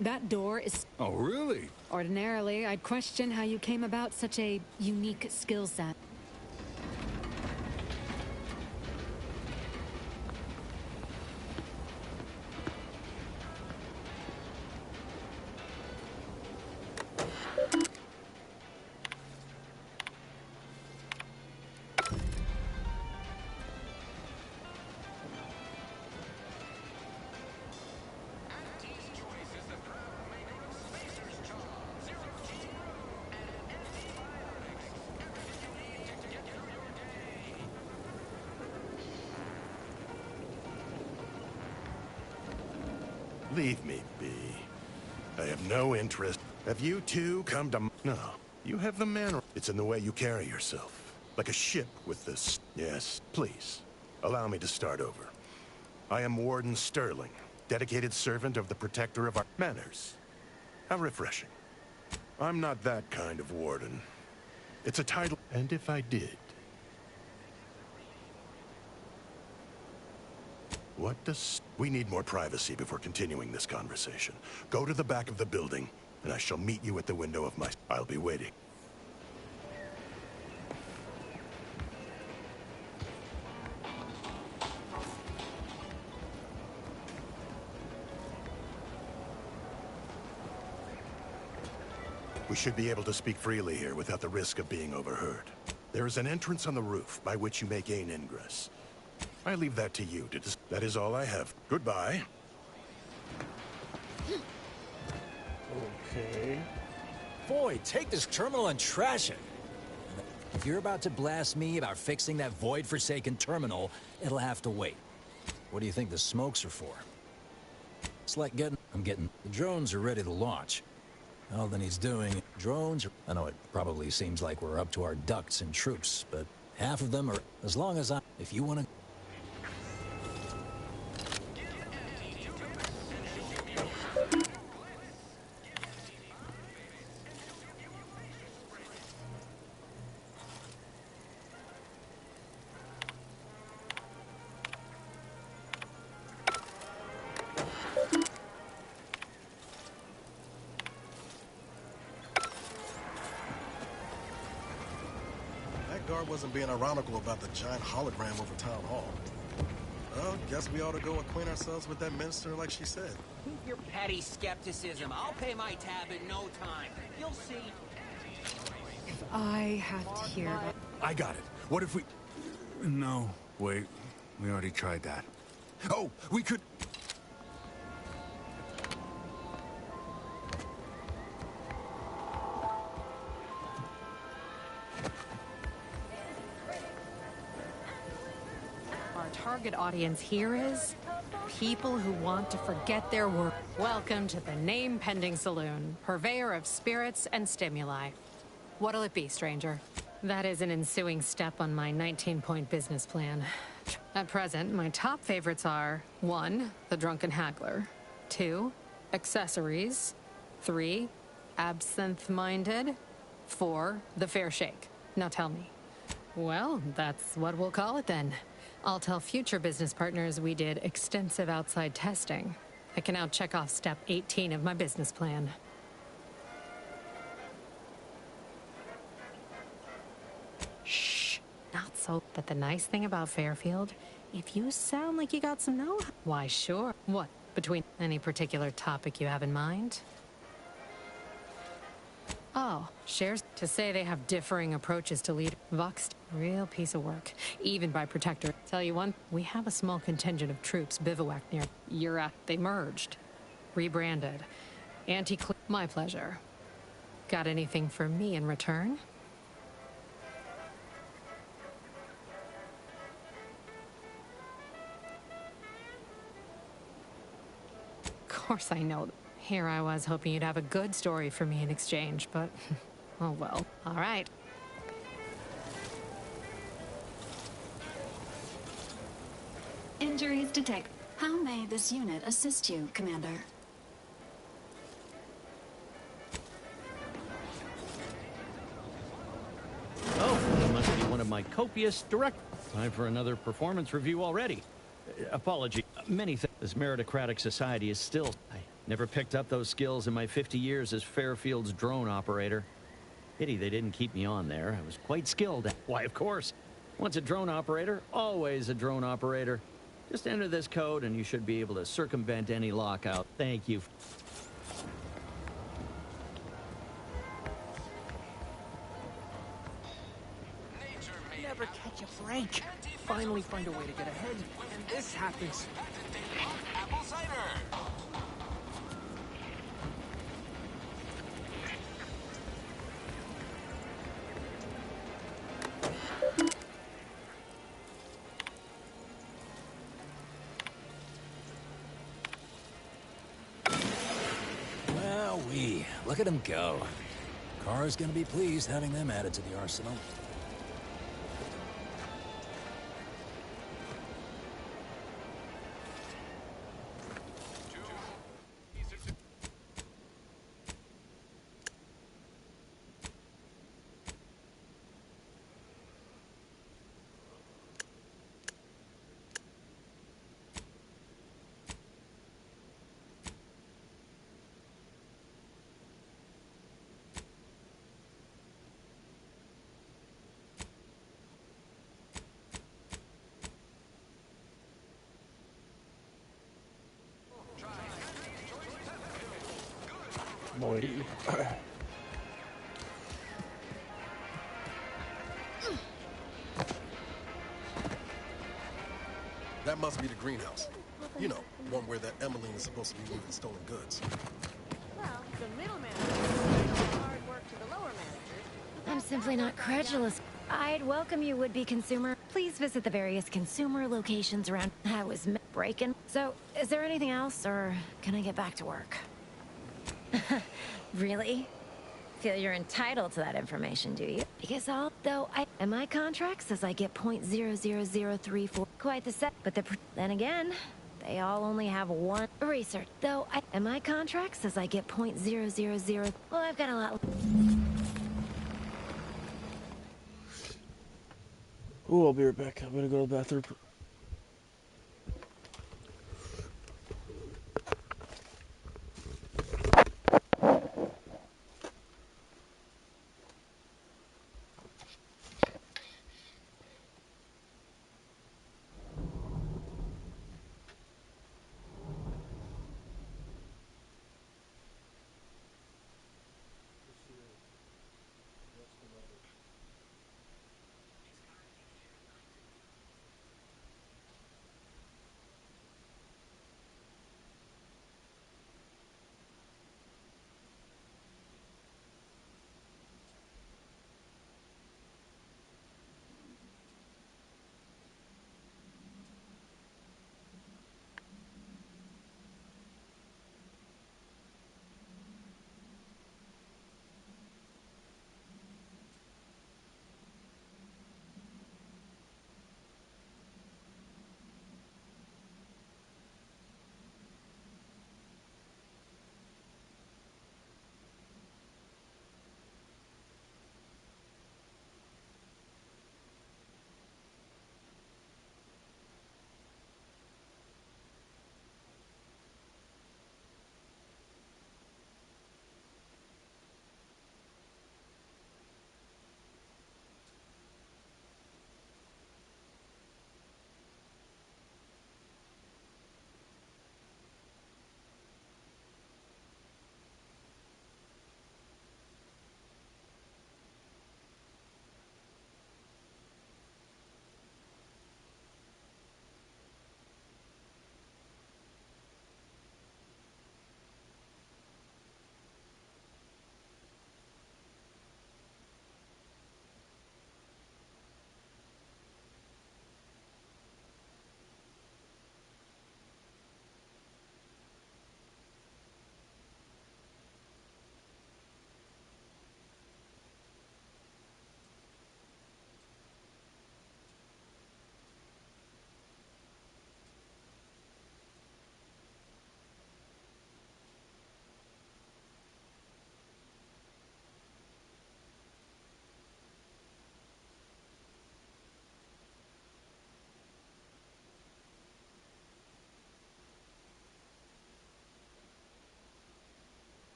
That door is... Oh, really? Ordinarily, I'd question how you came about such a unique skill set. Leave me be. I have no interest. Have you two come to... No, you have the manner. It's in the way you carry yourself. Like a ship with this... Yes, please. Allow me to start over. I am Warden Sterling, dedicated servant of the protector of our... Manners. How refreshing. I'm not that kind of warden. It's a title... And if I did... What does... We need more privacy before continuing this conversation. Go to the back of the building, and I shall meet you at the window of my... I'll be waiting. We should be able to speak freely here without the risk of being overheard. There is an entrance on the roof by which you may gain ingress. I leave that to you to That is all I have. Goodbye. Okay. Boy, take this terminal and trash it. If you're about to blast me about fixing that void-forsaken terminal, it'll have to wait. What do you think the smokes are for? It's like the drones are ready to launch. All that he's doing, I know it probably seems like we're up to our ducks and troops, but half of them are, as long as if you want to... Guard wasn't being ironical about the giant hologram over town hall. Well, guess we ought to go acquaint ourselves with that minister like she said. Keep your petty skepticism. I'll pay my tab in no time. You'll see. If I have to hear that... I got it. What if we... No, wait. We already tried that. Oh, we could... Target audience here is people who want to forget their work. Welcome to the name-pending saloon, purveyor of spirits and stimuli. What'll it be, stranger? That is an ensuing step on my 19-point business plan. At present, my top favorites are 1. The drunken haggler, 2. Accessories, 3. Absinthe-minded, 4. The fair shake. Now tell me. Well, that's what we'll call it then. I'll tell future business partners we did extensive outside testing. I can now check off step 18 of my business plan. Shh, not so. But the nice thing about Fairfield, if you sound like you got some know-how, why sure. What, between any particular topic you have in mind? Oh, shares to say they have differing approaches to lead. Vox, real piece of work, even by Protector. Tell you one, we have a small contingent of troops bivouacked near Europe. They merged, rebranded, my pleasure. Got anything for me in return? Of course I know. Here I was hoping you'd have a good story for me in exchange, but oh well. All right. Injuries detected. How may this unit assist you, Commander? Oh, you must be one of my copious direct. Time for another performance review already. Apology. Many things. This meritocratic society is still... I never picked up those skills in my 50 years as Fairfield's drone operator. Pity they didn't keep me on there. I was quite skilled at... Why, of course. Once a drone operator, always a drone operator. Just enter this code and you should be able to circumvent any lockout. Thank you. Never catch a break. Finally find a way to get ahead, and this happens. Apple cider. Wowee, look at them go. Car's gonna be pleased having them added to the arsenal. Boy. That must be the greenhouse. You know, one where that Emmeline is supposed to be moving stolen goods. Well, the middleman does hard work to the lower managers. I'm simply not credulous. I'd welcome you, would-be consumer. Please visit the various consumer locations around. I was breaking. So, is there anything else, or can I get back to work? Really? Feel you're entitled to that information, do you? Because and my contract says I get .00034. Quite the set, but then again, they all only have one research. And my contract says I get .000. Well, I've got a lot. Ooh, I'll be right back. I'm gonna go to the bathroom.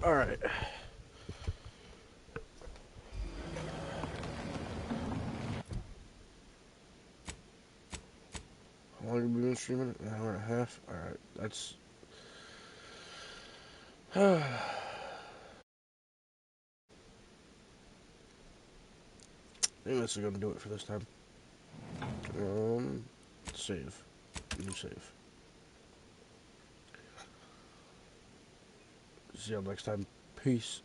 Alright. How long have we been streaming? An hour and a half? Alright, that's... I think this is gonna do it for this time. Save. New save. See y'all next time. Peace.